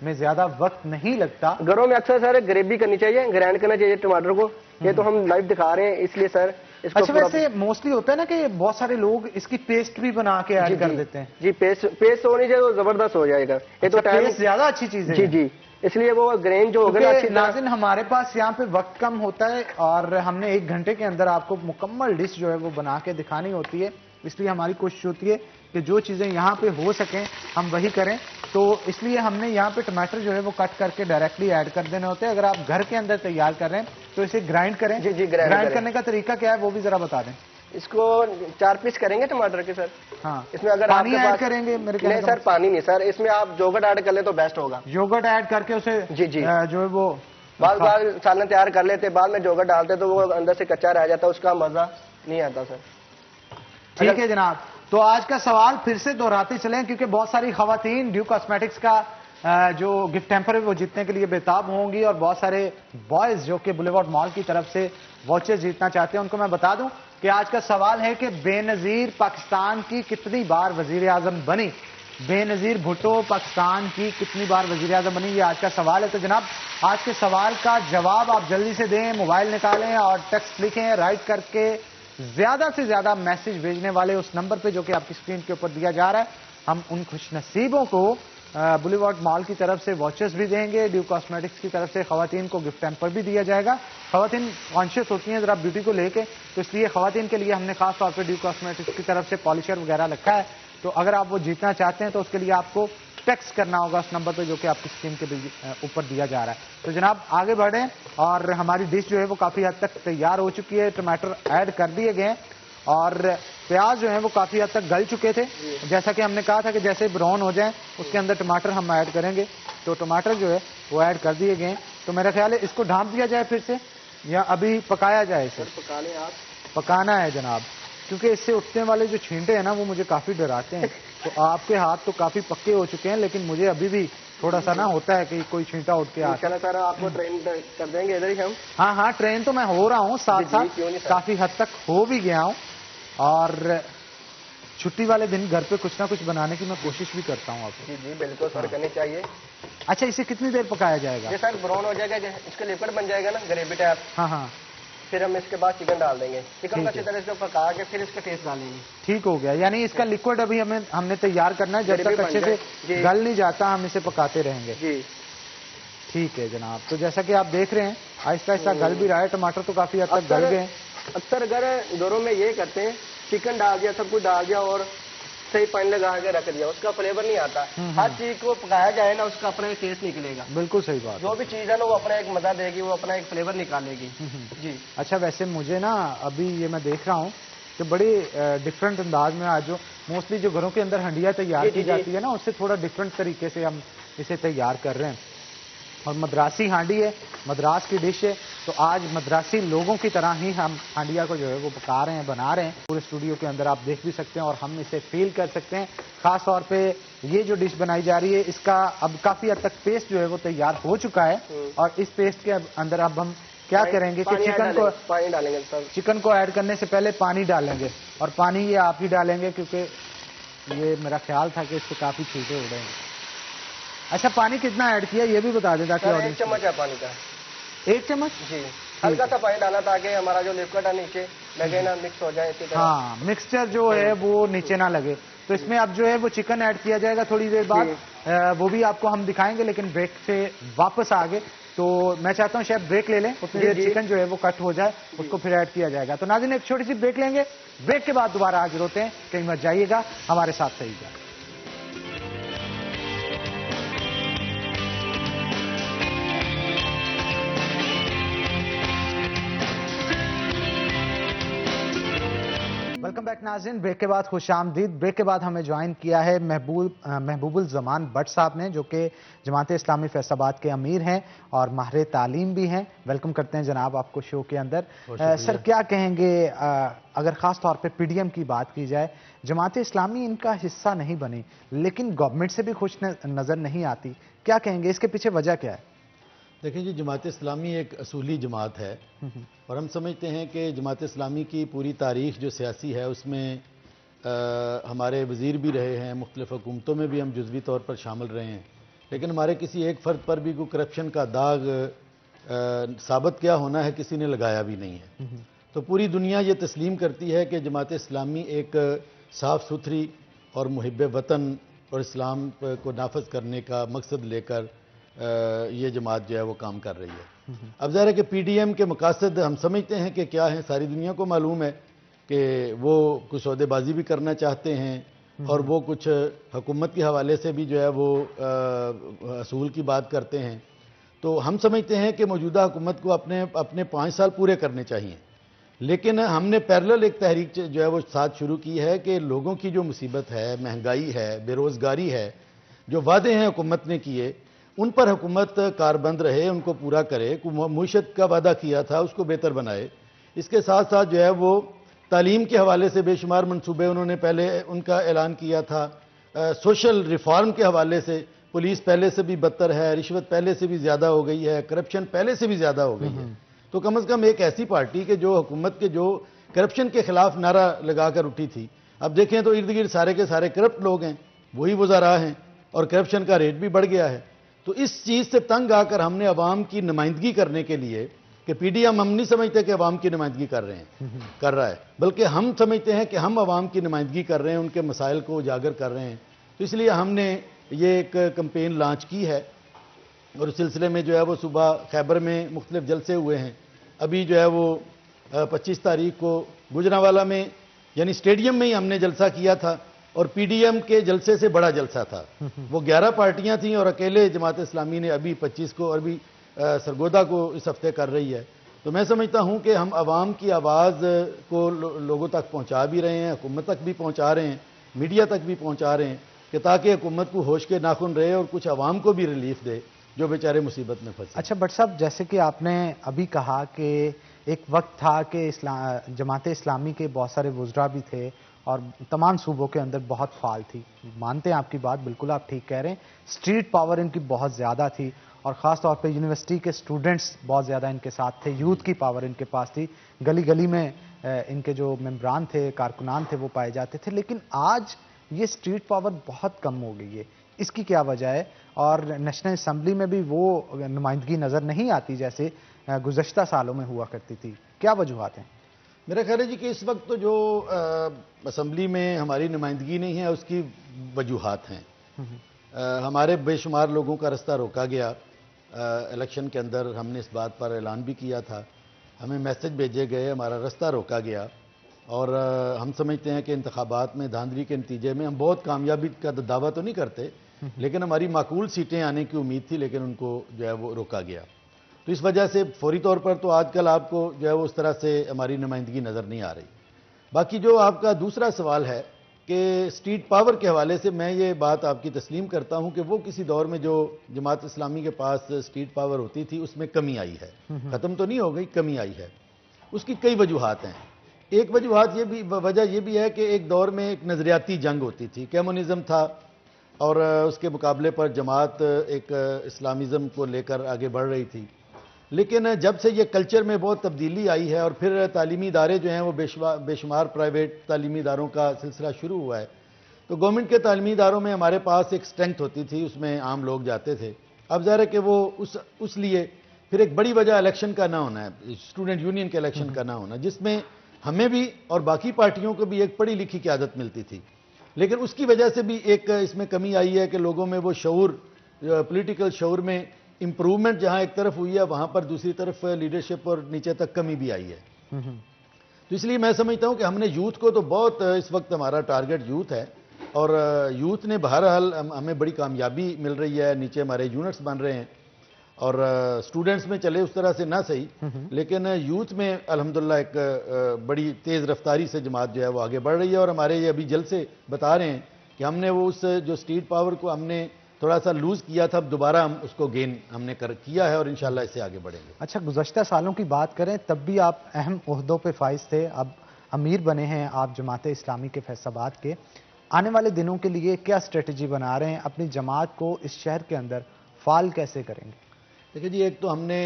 में ज्यादा वक्त नहीं लगता। घरों में अक्सर सर ग्रेवी करनी चाहिए, ग्राइंड करना चाहिए टमाटर को। ये तो हम लाइव दिखा रहे हैं इसलिए सर इसको। अच्छा, वैसे मोस्टली होता है ना कि बहुत सारे लोग इसकी पेस्ट भी बना के ऐड कर देते हैं। जी, पेस्ट होनी चाहिए तो जबरदस्त हो जाएगा। ये तो टाइम ज्यादा अच्छी चीज है। जी जी, इसलिए वो ग्रेन जो होगा अच्छी। नाज़रीन हमारे पास यहाँ पे वक्त कम होता है और हमने 1 घंटे के अंदर आपको मुकम्मल डिश जो है वो बना के दिखानी होती है, इसलिए हमारी कोशिश होती है कि जो चीजें यहाँ पे हो सकें हम वही करें। तो इसलिए हमने यहाँ पे टमाटर जो है वो कट करके डायरेक्टली ऐड कर देने होते हैं। अगर आप घर के अंदर तैयार कर रहे हैं तो इसे ग्राइंड करें। जी, ग्राइंड करने का तरीका क्या है वो भी जरा बता दें। इसको 4 पीस करेंगे टमाटर के सर। हाँ, इसमें अगर पानी ऐड करेंगे मेरे ख्याल नहीं सर, पानी नहीं सर, इसमें आप योगर्ट ऐड कर ले तो बेस्ट होगा। योगर्ट ऐड करके उसे जी जो है वो बाल सालन तैयार कर लेते, बाद में योगर्ट डालते तो वो अंदर से कच्चा रह जाता, उसका मजा नहीं आता सर। ठीक है जनाब, तो आज का सवाल फिर से दोहराते चलें, क्योंकि बहुत सारी खवातीन ड्यू कॉस्मेटिक्स का जो गिफ्ट हैम्पर है वो जीतने के लिए बेताब होंगी और बहुत सारे बॉयज जो कि बुलेवार्ड मॉल की तरफ से वॉचेस जीतना चाहते हैं। उनको मैं बता दूं कि आज का सवाल है कि बेनजीर पाकिस्तान की कितनी बार वजीर आजम बनी। बेनजीर भुट्टो पाकिस्तान की कितनी बार वजीर आजम बनी, ये आज का सवाल है। तो जनाब आज के सवाल का जवाब आप जल्दी से दें, मोबाइल निकालें और टेक्स्ट लिखें, राइट करके ज्यादा से ज्यादा मैसेज भेजने वाले उस नंबर पे जो कि आपकी स्क्रीन के ऊपर दिया जा रहा है। हम उन खुशनसीबों को बुलेवार्ड मॉल की तरफ से वॉचेस भी देंगे, ड्यू कॉस्मेटिक्स की तरफ से खवातीन को गिफ्ट हैम्पर भी दिया जाएगा। खवातीन कॉन्शियस होती हैं जरा ब्यूटी को लेके, तो इसलिए खवातीन के लिए हमने खास तौर पर ड्यू कॉस्मेटिक्स की तरफ से पॉलिशर वगैरह रखा है। तो अगर आप वो जीतना चाहते हैं तो उसके लिए आपको टेक्स्ट करना होगा उस नंबर पर जो कि आपकी स्क्रीन के ऊपर दिया जा रहा है। तो जनाब आगे बढ़ें और हमारी डिश जो है वो काफी हद तक तैयार हो चुकी है। टमाटर ऐड कर दिए गए और प्याज जो है वो काफी हद तक गल चुके थे। जैसा कि हमने कहा था कि जैसे ब्राउन हो जाए उसके अंदर टमाटर हम ऐड करेंगे, तो टमाटर जो है वो ऐड कर दिए गए। तो मेरा ख्याल है इसको ढांप दिया जाए फिर से या अभी पकाया जाए? इसे पकाना है जनाब, क्योंकि इससे उठने वाले जो छींटे हैं ना वो मुझे काफी डराते हैं। तो आपके हाथ तो काफी पक्के हो चुके हैं, लेकिन मुझे अभी भी थोड़ा सा ना होता है कि कोई छींटा उठ के आता है। सर आपको ट्रेन कर देंगे इधर ही हम। हाँ, ट्रेन तो मैं हो रहा हूँ, साथ साथ काफी हद तक हो भी गया हूँ और छुट्टी वाले दिन घर पे कुछ ना कुछ बनाने की मैं कोशिश भी करता हूँ आपको। जी बिल्कुल सर, करनी चाहिए। अच्छा, इसे कितनी देर पकाया जाएगा? सर ब्राउन हो जाएगा, इसका लिक्विड बन जाएगा ना ग्रेवी टाइप। हाँ, फिर हम इसके बाद चिकन डाल देंगे। चिकन को अच्छी तरह से पका के फिर इसका टेस्ट डालेंगे। ठीक हो गया, यानी इसका लिक्विड अभी हमने तैयार करना है, जब तक अच्छे से गल नहीं जाता हम इसे पकाते रहेंगे। जी ठीक है जनाब। तो जैसा कि आप देख रहे हैं आहिस्ता आहिस्ता गल भी रहा है, टमाटर तो काफी हद तक गल गए। अक्सर अगर घरों में ये करते हैं, चिकन डाल दिया, सब कुछ डाल दिया और सही पानी लगा के रख दिया, उसका फ्लेवर नहीं आता। हर चीज को पकाया जाए ना, उसका अपना एक टेस्ट निकलेगा। बिल्कुल सही बात। जो भी चीज है ना वो अपना एक मजा देगी, वो अपना एक फ्लेवर निकालेगी। जी अच्छा, वैसे मुझे ना अभी ये मैं देख रहा हूँ कि बड़े डिफरेंट अंदाज में आज जो मोस्टली जो घरों के अंदर हंडिया तैयार की जाती है ना, उससे थोड़ा डिफरेंट तरीके से हम इसे तैयार कर रहे हैं। और मद्रासी हांडी है, मद्रास की डिश है, तो आज मद्रासी लोगों की तरह ही हम हांडिया को जो है वो पका रहे हैं, बना रहे हैं। पूरे स्टूडियो के अंदर आप देख भी सकते हैं और हम इसे फील कर सकते हैं। खास तौर पे ये जो डिश बनाई जा रही है इसका अब काफी हद तक पेस्ट जो है वो तैयार हो चुका है और इस पेस्ट के अंदर अब हम क्या करेंगे कि पानी डालेंगे सर। चिकन को ऐड करने से पहले पानी डालेंगे, और पानी ये आप ही डालेंगे क्योंकि ये मेरा ख्याल था कि इससे काफी छींटे उड़ेंगे। अच्छा, पानी कितना ऐड किया ये भी बता दें ताकि 1 चम्मच है पानी का। 1 चम्मच जी, हल्का सा पानी डाला ताकि हमारा जो लिक्विड है नीचे लगे ना, मिक्स हो जाए इसी तरह। हाँ, मिक्सचर जो है वो नीचे ना लगे। तो इसमें अब जो है वो चिकन ऐड किया जाएगा थोड़ी देर बाद, वो भी आपको हम दिखाएंगे, लेकिन ब्रेक से वापस आ गए तो मैं चाहता हूं शेफ ब्रेक ले लें, उतनी देर चिकन जो है वो कट हो जाए, उसको फिर ऐड किया जाएगा। तो नाज़रीन एक छोटी सी ब्रेक लेंगे, ब्रेक के बाद दोबारा हाजिर होते हैं, कहीं मत जाइएगा, हमारे साथ रहिएगा। वेलकम बैक नाज़रीन, ब्रेक के बाद खुशामदीद। ब्रेक के बाद हमें ज्वाइन किया है महबूबुल ज़मान भट्ट साहब ने, जो कि जमात इस्लामी फैसलाबाद के अमीर हैं और माहिर तालीम भी हैं। वेलकम करते हैं जनाब आपको शो के अंदर। सर क्या कहेंगे, अगर ख़ास तौर पे पीडीएम की बात की जाए, जमात इस्लामी इनका हिस्सा नहीं बनी लेकिन गवर्नमेंट से भी खुश नज़र नहीं आती, क्या कहेंगे, इसके पीछे वजह क्या है? देखिए जी, जमात इस्लामी एक असूली जमात है और हम समझते हैं कि जमात इस्लामी की पूरी तारीख जो सियासी है उसमें हमारे वज़ीर भी रहे हैं, मुख्तलिफ़ हुकूमतों में भी हम जुज़वी तौर पर शामिल रहे हैं, लेकिन हमारे किसी एक फ़र्द पर भी कोई करप्शन का दाग साबित क्या होना है किसी ने लगाया भी नहीं है। तो पूरी दुनिया ये तस्लीम करती है कि जमात इस्लामी एक साफ़ सुथरी और मुहिब वतन और इस्लाम को नाफज करने का मकसद लेकर ये जमात जो है वो काम कर रही है। अब ज़ाहिर है कि पीडीएम के मकासद हम समझते हैं कि क्या है, सारी दुनिया को मालूम है कि वो कुछ सौदेबाजी भी करना चाहते हैं और वो कुछ हुकूमत के हवाले से भी जो है वो असूल की बात करते हैं। तो हम समझते हैं कि मौजूदा हुकूमत को अपने 5 साल पूरे करने चाहिए, लेकिन हमने पैरेलल एक तहरीक जो है वो साथ शुरू की है कि लोगों की जो मुसीबत है, महंगाई है, बेरोज़गारी है, जो वादे हैं हुकूमत ने किए उन पर हुकूमत कारबंद रहे, उनको पूरा करे, मुईशत का वादा किया था उसको बेहतर बनाए। इसके साथ साथ जो है वो तालीम के हवाले से बेशुमार मनसूबे उन्होंने पहले उनका ऐलान किया था। सोशल रिफॉर्म के हवाले से पुलिस पहले से भी बदतर है, रिश्वत पहले से भी ज़्यादा हो गई है, करप्शन पहले से भी ज़्यादा हो गई है। तो कम अज़ कम एक ऐसी पार्टी के जो हुकूमत के जो करप्शन के खिलाफ नारा लगा कर उठी थी, अब देखें तो इर्द गिर्द सारे के सारे करप्ट लोग हैं, वही वज़रा हैं और करप्शन का रेट भी बढ़ गया है। तो इस चीज़ से तंग आकर हमने अवाम की नुमाइंदगी करने के लिए, कि पीडीएम हम नहीं समझते कि अवाम की नुमाइंदगी कर रहा है, बल्कि हम समझते हैं कि हम अवाम की नुमाइंदगी कर रहे हैं, उनके मसाइल को उजागर कर रहे हैं। तो इसलिए हमने ये एक कैंपेन लॉन्च की है और उस सिलसिले में जो है वो सुबह खैबर में मुख्तलिफ जलसे हुए हैं। अभी जो है वो 25 तारीख को गुजरांवाला में यानी स्टेडियम में ही हमने जलसा किया था और पीडीएम के जलसे से बड़ा जलसा था। वो 11 पार्टियां थीं और अकेले जमात इस्लामी ने अभी 25 को और भी सरगोदा को इस हफ्ते कर रही है। तो मैं समझता हूं कि हम आवाम की आवाज़ को लोगों तक पहुंचा भी रहे हैं, हुकूमत तक भी पहुंचा रहे हैं, मीडिया तक भी पहुंचा रहे हैं, कि ताकि हुकूमत को होश के नाखुन रहे और कुछ आवाम को भी रिलीफ दे जो बेचारे मुसीबत में फंसे। अच्छा भट्ट साहब, जैसे कि आपने अभी कहा कि एक वक्त था कि जमात इस्लामी के बहुत सारे वुज़रा भी थे और तमाम सूबों के अंदर बहुत फाल थी, मानते हैं आपकी बात, बिल्कुल आप ठीक कह रहे हैं। स्ट्रीट पावर इनकी बहुत ज़्यादा थी और ख़ास तौर पे यूनिवर्सिटी के स्टूडेंट्स बहुत ज़्यादा इनके साथ थे, यूथ की पावर इनके पास थी, गली गली में इनके जो मेंबरान थे, कारकुनान थे, वो पाए जाते थे। लेकिन आज ये स्ट्रीट पावर बहुत कम हो गई है, इसकी क्या वजह है? और नेशनल असम्बली में भी वो नुमाइंदगी नज़र नहीं आती जैसे गुज़श्ता सालों में हुआ करती थी, क्या वजूहत हैं? मेरा ख्याल है जी कि इस वक्त तो जो असम्बली में हमारी नुमाइंदगी नहीं है उसकी वजूहात हैं। हमारे बेशुमार लोगों का रास्ता रोका गया। इलेक्शन के अंदर हमने इस बात पर ऐलान भी किया था, हमें मैसेज भेजे गए, हमारा रास्ता रोका गया और हम समझते हैं कि इंतखाबात में धांधली के नतीजे में हम बहुत कामयाबी का दावा तो नहीं करते, लेकिन हमारी माकूल सीटें आने की उम्मीद थी, लेकिन उनको जो है वो रोका गया। तो इस वजह से फौरी तौर पर तो आजकल आपको जो है वो उस तरह से हमारी नुमाइंदगी नज़र नहीं आ रही। बाकी जो आपका दूसरा सवाल है कि स्ट्रीट पावर के हवाले से, मैं ये बात आपकी तस्लीम करता हूं कि वो किसी दौर में जो जमात इस्लामी के पास स्ट्रीट पावर होती थी उसमें कमी आई है, ख़त्म तो नहीं हो गई, कमी आई है। उसकी कई वजूहात हैं। एक वजह ये भी है कि एक दौर में एक नज़रियाती जंग होती थी, कम्युनिज़म था और उसके मुकाबले पर जमात एक इस्लामिज़म को लेकर आगे बढ़ रही थी। लेकिन जब से ये कल्चर में बहुत तब्दीली आई है और फिर तालीमी इदारे जो हैं वो बेशुमार प्राइवेट तालीमी इदारों का सिलसिला शुरू हुआ है, तो गवर्नमेंट के तालीमी इदारों में हमारे पास एक स्ट्रेंथ होती थी, उसमें आम लोग जाते थे। अब ज़ाहिर है कि वो उस लिए फिर एक बड़ी वजह इलेक्शन का ना होना है, स्टूडेंट यूनियन के इलेक्शन का ना होना, जिसमें हमें भी और बाकी पार्टियों को भी एक पढ़ी लिखी की आदत मिलती थी। लेकिन उसकी वजह से भी एक इसमें कमी आई है कि लोगों में वो शऊर, पॉलिटिकल शऊर में इंप्रूवमेंट जहां एक तरफ हुई है, वहां पर दूसरी तरफ लीडरशिप और नीचे तक कमी भी आई है। तो इसलिए मैं समझता हूं कि हमने यूथ को तो बहुत, इस वक्त हमारा टारगेट यूथ है और यूथ ने बहरहाल हमें बड़ी कामयाबी मिल रही है, नीचे हमारे यूनिट्स बन रहे हैं और स्टूडेंट्स में चले उस तरह से ना सही, लेकिन यूथ में अल्हम्दुलिल्लाह एक बड़ी तेज़ रफ्तारी से जमात जो है वो आगे बढ़ रही है। और हमारे ये अभी जल से बता रहे हैं कि हमने वो उस जो स्टेट पावर को हमने थोड़ा सा लूज किया था, अब दोबारा हम उसको गेन हमने किया है और इंशाल्लाह इससे आगे बढ़ेंगे। अच्छा, गुज़श्ता सालों की बात करें तब भी आप अहम ओहदों पे फाइज थे, अब अमीर बने हैं आप जमात इस्लामी के फैसलाबाद के। आने वाले दिनों के लिए क्या स्ट्रेटजी बना रहे हैं, अपनी जमात को इस शहर के अंदर फाल कैसे करेंगे? देखिए जी, एक तो हमने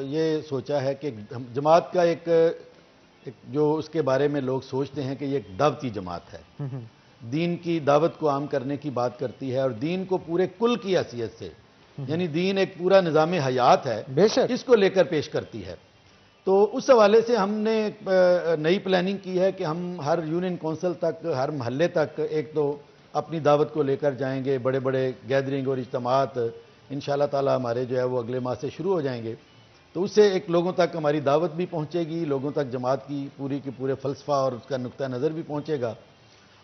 ये सोचा है कि जमात का एक जो उसके बारे में लोग सोचते हैं कि ये एक दावती जमात है, दीन की दावत को आम करने की बात करती है और दीन को पूरे कुल की हैसियत से, यानी दीन एक पूरा निज़ाम हयात है, बेशक इसको लेकर पेश करती है। तो उस हवाले से हमने नई प्लानिंग की है कि हम हर यूनियन काउंसिल तक, हर महल्ले तक एक तो अपनी दावत को लेकर जाएंगे, बड़े बड़े गैदरिंग और इज्तिमात इंशाअल्लाह ताला हमारे जो है वो अगले माह से शुरू हो जाएंगे। तो उससे एक लोगों तक हमारी दावत भी पहुंचेगी, लोगों तक जमात की पूरे फ़लसफ़ा और उसका नुक्ता नज़र भी पहुंचेगा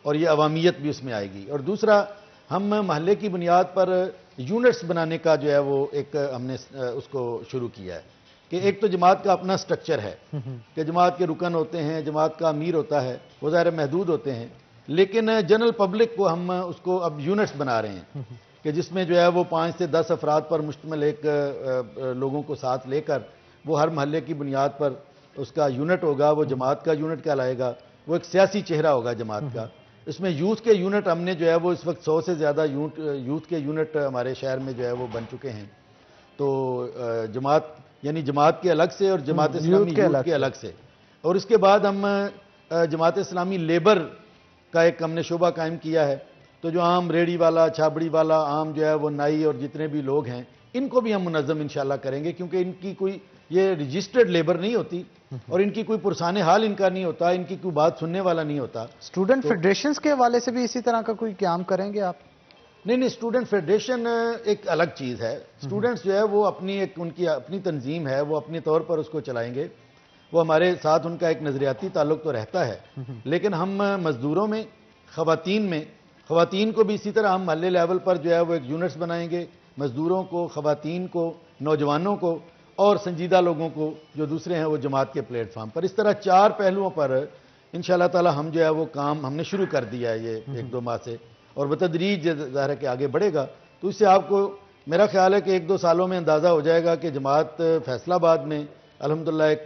और ये अवामियत भी उसमें आएगी। और दूसरा, हम महल्ले की बुनियाद पर यूनिट्स बनाने का जो है वो एक हमने उसको शुरू किया है कि एक तो जमात का अपना स्ट्रक्चर है कि जमात के रुकन होते हैं, जमात का अमीर होता है, वो ज़ाहिर महदूद होते हैं, लेकिन जनरल पब्लिक को हम उसको अब यूनिट्स बना रहे हैं कि जिसमें जो है वो 5 से 10 अफराद पर मुश्तमिल एक लोगों को साथ लेकर वो हर महल्ले की बुनियाद पर उसका यूनिट होगा, वो जमात का यूनिट कहलाएगा, वो एक सियासी चेहरा होगा जमात का। इसमें यूथ के यूनिट हमने जो है वो इस वक्त 100 से ज़्यादा यूथ के यूनिट हमारे शहर में जो है वो बन चुके हैं। तो जमात यानी जमात के अलग से और जमात इस्लामी यूथ के अलग से। और इसके बाद हम जमात इस्लामी लेबर का एक हमने शोबा कायम किया है, तो जो आम रेडी वाला, छाबड़ी वाला, आम जो है वो नाई और जितने भी लोग हैं, इनको भी हम मुनज़्ज़म इंशाल्लाह करेंगे, क्योंकि इनकी कोई ये रजिस्टर्ड लेबर नहीं होती और इनकी कोई पुरसाने हाल इनका नहीं होता, इनकी कोई बात सुनने वाला नहीं होता। स्टूडेंट फेडरेशंस के हवाले से भी इसी तरह का कोई काम करेंगे आप? नहीं, स्टूडेंट फेडरेशन एक अलग चीज़ है। स्टूडेंट्स जो है वो अपनी एक उनकी अपनी तंजीम है, वो अपने तौर पर उसको चलाएंगे, वो हमारे साथ उनका एक नज़रियाती ताल्लुक तो रहता है, लेकिन हम मजदूरों में, ख़वातीन को भी इसी तरह हम महल्ले लेवल पर जो है वो एक यूनिट्स बनाएंगे, मजदूरों को, ख़वातीन को, नौजवानों को और संजीदा लोगों को जो दूसरे हैं वो जमात के प्लेटफार्म पर। इस तरह 4 पहलुओं पर इंशाअल्लाह ताला हम जो है वो काम हमने शुरू कर दिया है ये 1-2 माह से, और बतदरीज ज़ाहिर है कि आगे बढ़ेगा। तो इससे आपको मेरा ख्याल है कि 1-2 सालों में अंदाज़ा हो जाएगा कि जमात फैसलाबाद में अल्हम्दुलिल्लाह एक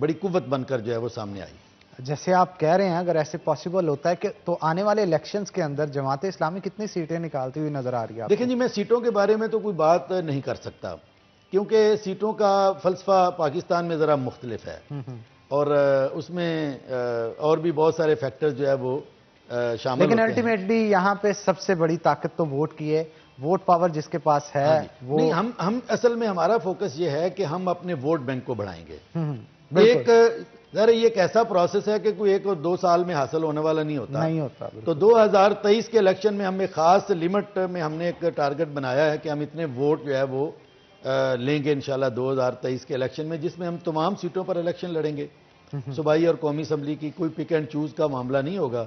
बड़ी कुव्वत बनकर जो है वो सामने आई। जैसे आप कह रहे हैं, अगर ऐसे पॉसिबल होता है कि तो आने वाले इलेक्शंस के अंदर जमात इस्लामी कितनी सीटें निकालती हुई नजर आ रही है? देखिए जी, मैं सीटों के बारे में तो कोई बात नहीं कर सकता, क्योंकि सीटों का फलसफा पाकिस्तान में ज़रा मुख्तलिफ है और उसमें और भी बहुत सारे फैक्टर्स जो है वो शामिल, लेकिन अल्टीमेटली यहाँ पे सबसे बड़ी ताकत तो वोट की है, वोट पावर जिसके पास है वो। नहीं, हम असल में हमारा फोकस ये है कि हम अपने वोट बैंक को बढ़ाएंगे। एक ज़रा ये एक ऐसा प्रोसेस है कि कोई 1 और 2 साल में हासिल होने वाला नहीं होता। तो 2023 के इलेक्शन में हमें खास लिमिट में हमने एक टारगेट बनाया है कि हम इतने वोट जो है वो लेंगे इंशाल्लाह 2023 के इलेक्शन में, जिसमें हम तमाम सीटों पर इलेक्शन लड़ेंगे। सूबाई और कौमी असम्बली की कोई पिक एंड चूज का मामला नहीं होगा।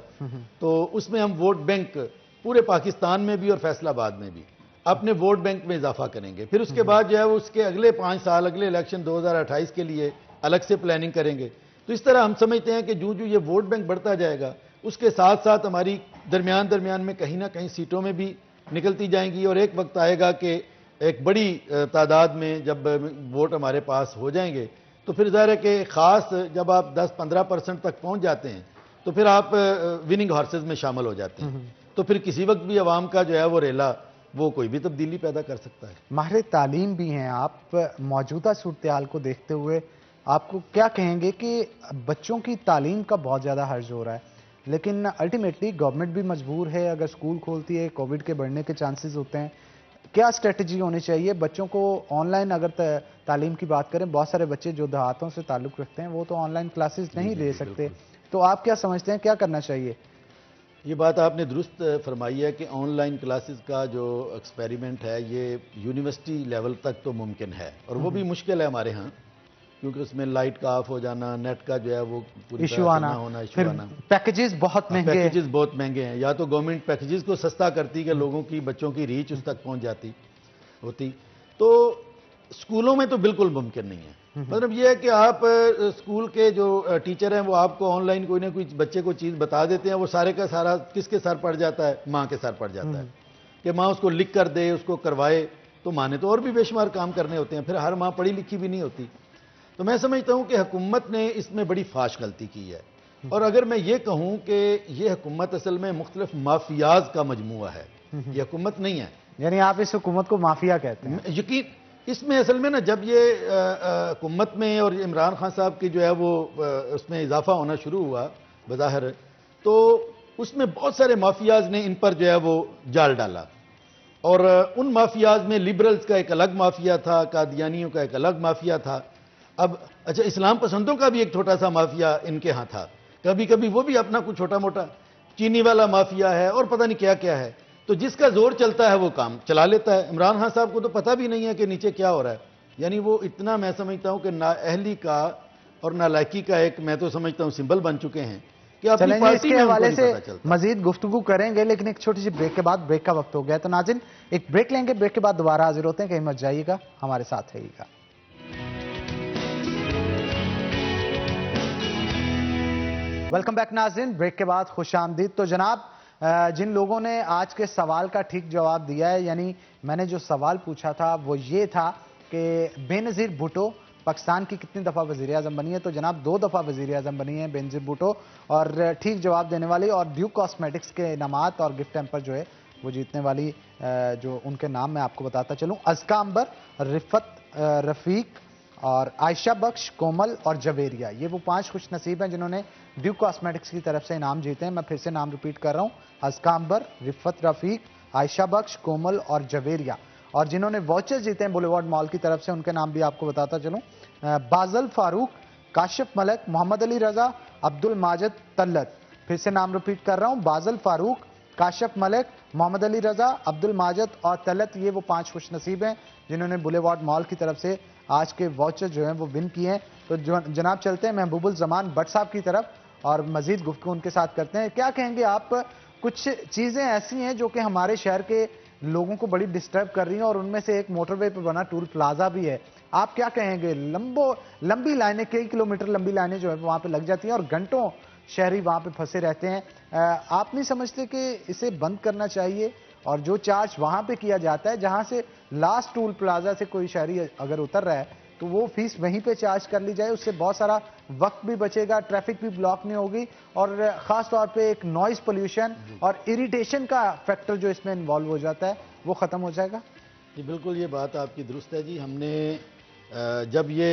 तो उसमें हम वोट बैंक पूरे पाकिस्तान में भी और फैसलाबाद में भी अपने वोट बैंक में इजाफा करेंगे। फिर उसके बाद जो है वो उसके अगले 5 साल, अगले इलेक्शन 2028 के लिए अलग से प्लानिंग करेंगे। तो इस तरह हम समझते हैं कि जो ये वोट बैंक बढ़ता जाएगा, उसके साथ साथ हमारी दरमियान में कहीं ना कहीं सीटों में भी निकलती जाएंगी और एक वक्त आएगा कि एक बड़ी तादाद में जब वोट हमारे पास हो जाएंगे तो फिर ज़ाहिर है कि ख़ास जब आप 10-15% तक पहुंच जाते हैं तो फिर आप विनिंग हॉर्सेस में शामिल हो जाते हैं। तो फिर किसी वक्त भी अवाम का जो है वो रेला वो कोई भी तब्दीली पैदा कर सकता है। माहिर तालीम भी हैं आप, मौजूदा सूरत हाल को देखते हुए आपको क्या कहेंगे कि बच्चों की तालीम का बहुत ज़्यादा हर्ज हो रहा है, लेकिन अल्टीमेटली गवर्नमेंट भी मजबूर है, अगर स्कूल खोलती है कोविड के बढ़ने के चांसेस होते हैं, क्या स्ट्रेटजी होनी चाहिए बच्चों को? ऑनलाइन अगर तालीम की बात करें, बहुत सारे बच्चे जो देहातों से ताल्लुक़ रखते हैं वो तो ऑनलाइन क्लासेस नहीं ले सकते, तो आप क्या समझते हैं क्या करना चाहिए? ये बात आपने दुरुस्त फरमाई है कि ऑनलाइन क्लासेस का जो एक्सपेरिमेंट है ये यूनिवर्सिटी लेवल तक तो मुमकिन है, और वो भी मुश्किल है हमारे यहाँ, क्योंकि उसमें लाइट का ऑफ हो जाना, नेट का जो है वो पूरी इशू आना, फिर पैकेजेस बहुत महंगे, पैकेजेस बहुत महंगे हैं। या तो गवर्नमेंट पैकेजेस को सस्ता करती कि लोगों की, बच्चों की रीच उस तक पहुंच जाती होती, तो स्कूलों में तो बिल्कुल मुमकिन नहीं है। मतलब ये है कि आप स्कूल के जो टीचर हैं वो आपको ऑनलाइन कोई ना कोई बच्चे को चीज़ बता देते हैं, वो सारे का सारा किसके सर पड़ जाता है? माँ के सर पड़ जाता है कि माँ उसको लिख कर दे, उसको करवाए, तो माँ ने तो और भी बेशुमार काम करने होते हैं, फिर हर माँ पढ़ी लिखी भी नहीं होती। तो मैं समझता हूँ कि हुकूमत ने इसमें बड़ी फाश गलती की है, और अगर मैं ये कहूँ कि ये हुकूमत असल में मुख्तलिफ माफियाज का मजमुआ है, ये हुकूमत नहीं है। यानी आप इस हुकूमत को माफिया कहते हैं? यकीन इसमें असल में ना, जब ये हुकूमत में और इमरान खान साहब की जो है वो उसमें इजाफा होना शुरू हुआ बज़ाहिर, तो उसमें बहुत सारे माफियाज ने इन पर जो है वो जाल डाला, और उन माफियाज में लिबरल्स का एक अलग माफिया था, कादियानियों का एक अलग माफिया था। अब अच्छा, इस्लाम पसंदों का भी एक छोटा सा माफिया इनके यहाँ था, कभी कभी वो भी अपना कुछ छोटा मोटा, चीनी वाला माफिया है और पता नहीं क्या क्या है, तो जिसका जोर चलता है वो काम चला लेता है। इमरान खान साहब को तो पता भी नहीं है कि नीचे क्या हो रहा है, यानी वो इतना, मैं समझता हूं कि नाअहली का और नालायकी का एक, मैं तो समझता हूं, सिंबल बन चुके हैं कि अपनी पार्टी के हवाले से मजीद गुफ्तगू करेंगे, लेकिन एक छोटी सी ब्रेक के बाद, ब्रेक का वक्त हो गया, तो नाज़रीन एक ब्रेक लेंगे, ब्रेक के बाद दोबारा हाजिर होते हैं, कहीं मत जाइएगा, हमारे साथ रहिएगा। वेलकम बैक नाज़रीन, ब्रेक के बाद खुशामदीद। तो जनाब, जिन लोगों ने आज के सवाल का ठीक जवाब दिया है, यानी मैंने जो सवाल पूछा था वो ये था कि बेनज़ीर भुट्टो पाकिस्तान की कितनी दफ़ा वज़ीर आज़म बनी है, तो जनाब 2 दफ़ा वज़ीर आज़म बनी है बेनज़ीर भुट्टो, और ठीक जवाब देने वाली और ड्यूक कॉस्मेटिक्स के इनामात और गिफ्ट हैम्पर जो है वो जीतने वाली, जो उनके नाम मैं आपको बताता चलूँ, अज़का अंबर, रिफ़त रफ़ीक और आयशा बख्श, कोमल और जवेरिया, ये वो 5 खुश नसीब हैं जिन्होंने ड्यूक कॉस्मेटिक्स की तरफ से इनाम जीते हैं। मैं फिर से नाम रिपीट कर रहा हूँ, अज़का अंबर, रिफ़त रफ़ीक, आयशा बख्श, कोमल और जवेरिया, और जिन्होंने वाउचर जीते हैं बुलेवार्ड मॉल की तरफ से, उनके नाम भी आपको बताता चलूँ, बाज़ल फारूक, काशिफ मलिक, मोहम्मद अली रज़ा, अब्दुल माजिद तल्लत। फिर से नाम रिपीट कर रहा हूँ, बाज़ल फारूक, काशिफ मलिक, मोहम्मद अली रज़ा, अब्दुल माजिद और तल्लत, ये वो 5 खुश नसीब हैं जिन्होंने बुलेवार्ड मॉल की तरफ से आज के वाउचर जो हैं वो विन किए हैं। तो जनाब चलते हैं महबूबुल ज़मान भट्ट साहब की तरफ और मजीद गुफ्तगू उनके साथ करते हैं। क्या कहेंगे आप? कुछ चीज़ें ऐसी हैं जो कि हमारे शहर के लोगों को बड़ी डिस्टर्ब कर रही हैं, और उनमें से एक मोटरवे पर बना टूल प्लाजा भी है। आप क्या कहेंगे? लंबी लाइनें, कई किलोमीटर लंबी लाइनें जो है वहाँ पर लग जाती हैं और घंटों शहरी वहाँ पे फंसे रहते हैं। आप नहीं समझते कि इसे बंद करना चाहिए, और जो चार्ज वहाँ पे किया जाता है, जहाँ से लास्ट टूल प्लाजा से कोई शहरी अगर उतर रहा है तो वो फीस वहीं पे चार्ज कर ली जाए, उससे बहुत सारा वक्त भी बचेगा, ट्रैफिक भी ब्लॉक नहीं होगी, और ख़ास तौर पे एक नॉइज़ पोल्यूशन और इरिटेशन का फैक्टर जो इसमें इन्वॉल्व हो जाता है वो ख़त्म हो जाएगा। जी बिल्कुल, ये बात आपकी दुरुस्त है जी। हमने जब ये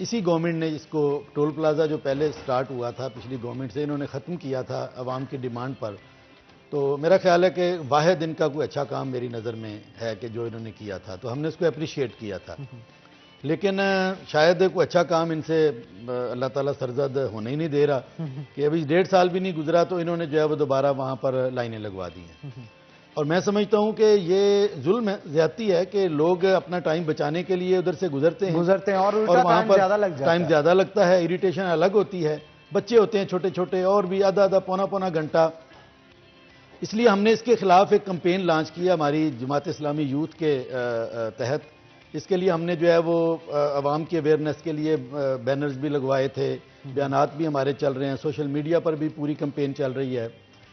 इसी गवर्नमेंट ने इसको टोल प्लाजा जो पहले स्टार्ट हुआ था पिछली गवर्नमेंट से, इन्होंने ख़त्म किया था अवाम की डिमांड पर, तो मेरा ख्याल है कि वाहिद इनका कोई अच्छा काम मेरी नज़र में है कि जो इन्होंने किया था, तो हमने इसको अप्रिशिएट किया था। लेकिन शायद कोई अच्छा काम इनसे अल्लाह ताला सरजद होने ही नहीं दे रहा कि अभी 1.5 साल भी नहीं गुजरा तो इन्होंने जो है वो दोबारा वहाँ पर लाइनें लगवा दी हैं। और मैं समझता हूँ कि ये जुल्म है, ज्यादती है कि लोग अपना टाइम बचाने के लिए उधर से गुजरते हैं और वहाँ पर टाइम ज़्यादा लगता है, इरिटेशन अलग होती है, बच्चे होते हैं छोटे छोटे और भी आधा पौना घंटा। इसलिए हमने इसके खिलाफ एक कैंपेन लॉन्च किया हमारी जमात इस्लामी यूथ के तहत। इसके लिए हमने जो है वो आवाम की अवेयरनेस के लिए बैनर्स भी लगवाए थे, बयानात भी हमारे चल रहे हैं, सोशल मीडिया पर भी पूरी कैंपेन चल रही है।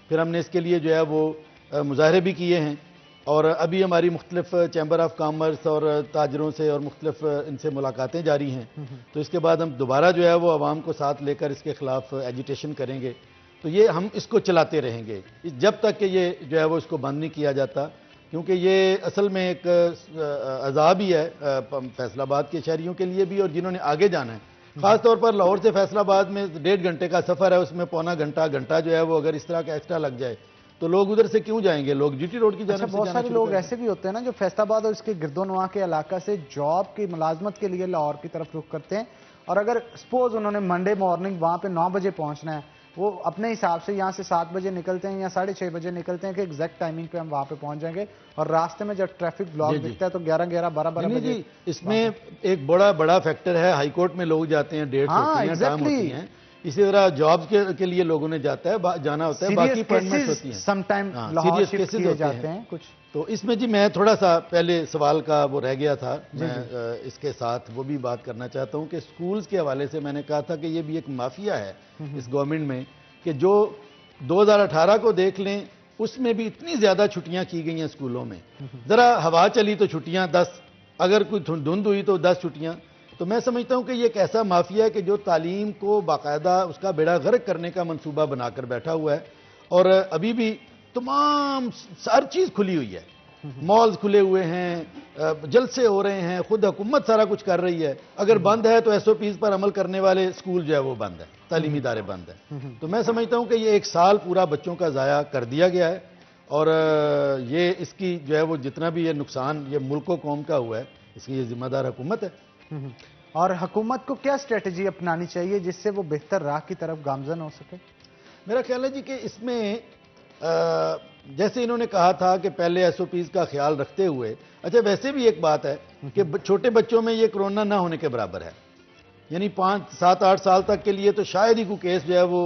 फिर हमने इसके लिए जो है वो मुजाहरे भी किए हैं, और अभी हमारी मुख्तलिफ चैम्बर ऑफ कॉमर्स और ताजरों से और मुख्तलिफ इनसे मुलाकातें जारी हैं। तो इसके बाद हम दोबारा जो है वो आवाम को साथ लेकर इसके खिलाफ एजिटेशन करेंगे। तो ये हम इसको चलाते रहेंगे जब तक कि ये जो है वो इसको बंद नहीं किया जाता। क्योंकि ये असल में एक अजाब ही है फैसलाबाद के शहरियों के लिए भी और जिन्होंने आगे जाना है। खासतौर पर लाहौर से फैसलाबाद में 1.5 घंटे का सफर है, उसमें पौना घंटा जो है वो अगर इस तरह का एक्स्ट्रा लग जाए तो लोग उधर से क्यों जाएंगे, लोग जीटी रोड की अच्छा, बहुत सारे लोग ऐसे भी होते हैं ना जो फैसलाबाद और इसके गिरदोनवा के इलाका से जॉब की मुलाजमत के लिए लाहौर की तरफ रुख करते हैं, और अगर सपोज उन्होंने मंडे मॉर्निंग वहां पे 9 बजे पहुंचना है, वो अपने हिसाब से यहाँ से 7 बजे निकलते हैं या 6:30 बजे निकलते हैं कि एग्जैक्ट टाइमिंग पे हम वहां पे पहुंच जाएंगे, और रास्ते में जब ट्रैफिक ब्लॉक दिखता है तो 11-12 बजे। इसमें एक बड़ा फैक्टर है, हाईकोर्ट में लोग जाते हैं, डेट्स होती हैं, इसी तरह जॉब्स के लिए लोगों ने जाना होता है, बाकी अपॉइंटमेंट्स होती हैं, समटाइम सीरियस केसेस जाते हैं कुछ। तो इसमें जी मैं थोड़ा सा पहले सवाल का वो रह गया था, मैं इसके साथ वो भी बात करना चाहता हूं कि स्कूल्स के हवाले से मैंने कहा था कि ये भी एक माफिया है इस गवर्नमेंट में, कि जो 2018 को देख लें उसमें भी इतनी ज्यादा छुट्टियां की गई हैं स्कूलों में, जरा हवा चली तो छुट्टियां 10, अगर कोई धुंध हुई तो 10 छुट्टियां। तो मैं समझता हूं कि ये एक ऐसा माफिया है कि जो तालीम को बाकायदा उसका बेड़ा गर्क करने का मंसूबा बनाकर बैठा हुआ है, और अभी भी तमाम हर चीज खुली हुई है, मॉल्स खुले हुए हैं, जलसे हो रहे हैं, खुद हुकूमत सारा कुछ कर रही है, अगर बंद है तो एसओपीज पर अमल करने वाले स्कूल जो है वो बंद है, तालीमी इदारे बंद है। तो मैं समझता हूं कि ये 1 साल पूरा बच्चों का जाया कर दिया गया है, और ये इसकी जो है वो जितना भी ये नुकसान ये मुल्क व कौम का हुआ है, इसकी ये जिम्मेदार हुकूमत है। और हुकूमत को क्या स्ट्रेटजी अपनानी चाहिए जिससे वो बेहतर राह की तरफ गामजन हो सके? मेरा ख्याल है जी कि इसमें जैसे इन्होंने कहा था कि पहले एसओपीज का ख्याल रखते हुए, अच्छा वैसे भी एक बात है कि छोटे बच्चों में ये कोरोना ना होने के बराबर है, यानी 5, 7, 8 साल तक के लिए तो शायद ही कोई केस जो है वो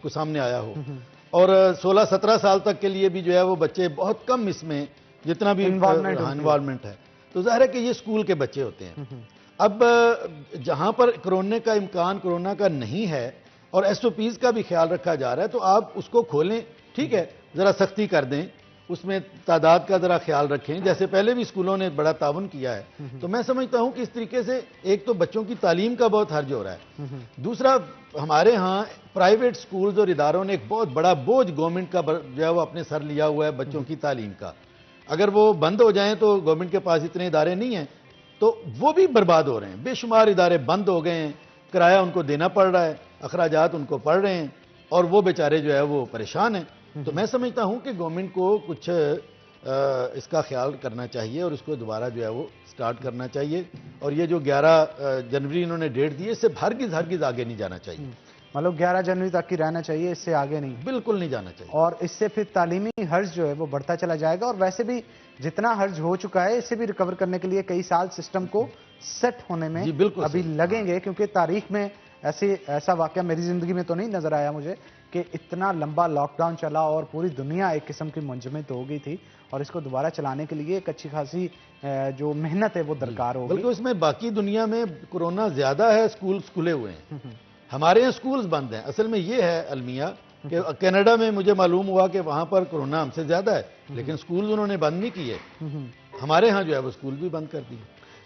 को सामने आया हो, और 16, 17 साल तक के लिए भी जो है वो बच्चे बहुत कम इसमें जितना भी इन्वॉल्वमेंट है, तो जाहिर है कि ये स्कूल के बच्चे होते हैं। अब जहां पर कोरोना का नहीं है और एसओपीज का भी ख्याल रखा जा रहा है, तो आप उसको खोलें, ठीक है, जरा सख्ती कर दें, उसमें तादाद का जरा ख्याल रखें, जैसे पहले भी स्कूलों ने बड़ा ताउन किया है। तो मैं समझता हूं कि इस तरीके से एक तो बच्चों की तालीम का बहुत हर्ज हो रहा है, दूसरा हमारे यहाँ प्राइवेट स्कूल्स और इदारों ने एक बहुत बड़ा बोझ गवर्नमेंट का जो है वो अपने सर लिया हुआ है बच्चों की तालीम का। अगर वो बंद हो जाएं तो गवर्नमेंट के पास इतने इदारे नहीं हैं, तो वो भी बर्बाद हो रहे हैं, बेशुमार इदारे बंद हो गए हैं, किराया उनको देना पड़ रहा है, अखराजात उनको पड़ रहे हैं, और वो बेचारे जो है वो परेशान हैं। तो मैं समझता हूं कि गवर्नमेंट को कुछ इसका ख्याल करना चाहिए और इसको दोबारा जो है वो स्टार्ट करना चाहिए, और ये जो 11 जनवरी इन्होंने डेट दी है, इससे हरगिज आगे नहीं जाना चाहिए। मतलब 11 जनवरी तक ही रहना चाहिए, इससे आगे नहीं, बिल्कुल नहीं जाना चाहिए, और इससे फिर तालीमी हर्ज जो है वो बढ़ता चला जाएगा, और वैसे भी जितना हर्ज हो चुका है इससे भी रिकवर करने के लिए कई साल सिस्टम को सेट होने में अभी लगेंगे, क्योंकि तारीख में ऐसा वाकया मेरी जिंदगी में तो नहीं नजर आया मुझे कि इतना लंबा लॉकडाउन चला और पूरी दुनिया एक किस्म की मुंजमद हो गई थी, और इसको दोबारा चलाने के लिए एक अच्छी खासी जो मेहनत है वो दरकार होगी। बल्कि उसमें बाकी दुनिया में कोरोना ज्यादा है, स्कूल खुले हुए हैं, हमारे यहाँ स्कूल्स बंद हैं। असल में ये है अलमिया कि कनाडा में मुझे मालूम हुआ कि वहां पर कोरोना हमसे ज्यादा है, लेकिन स्कूल उन्होंने बंद नहीं किए, हमारे यहाँ जो है वो स्कूल भी बंद कर दिए।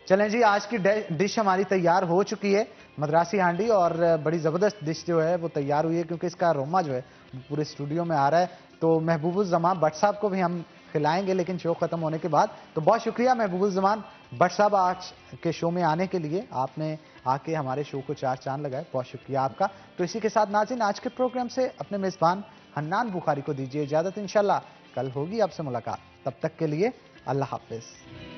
चलें जी, आज की डिश हमारी तैयार हो चुकी है, मद्रासी हांडी, और बड़ी ज़बरदस्त डिश जो है वो तैयार हुई है, क्योंकि इसका अरोमा जो है पूरे स्टूडियो में आ रहा है। तो महबूबुज़्ज़मान भट्ट साहब को भी हम खिलाएंगे, लेकिन शो खत्म होने के बाद। तो बहुत शुक्रिया महबूबुज़्ज़मान भट्ट साहब आज के शो में आने के लिए, आपने आके हमारे शो को 4 चांद लगाए, बहुत शुक्रिया आपका। तो इसी के साथ नाज़रीन, आज के प्रोग्राम से अपने मेज़बान हन्नान बुखारी को दीजिए इजाज़त, इंशाल्लाह कल होगी आपसे मुलाकात, तब तक के लिए अल्लाह हाफिज़।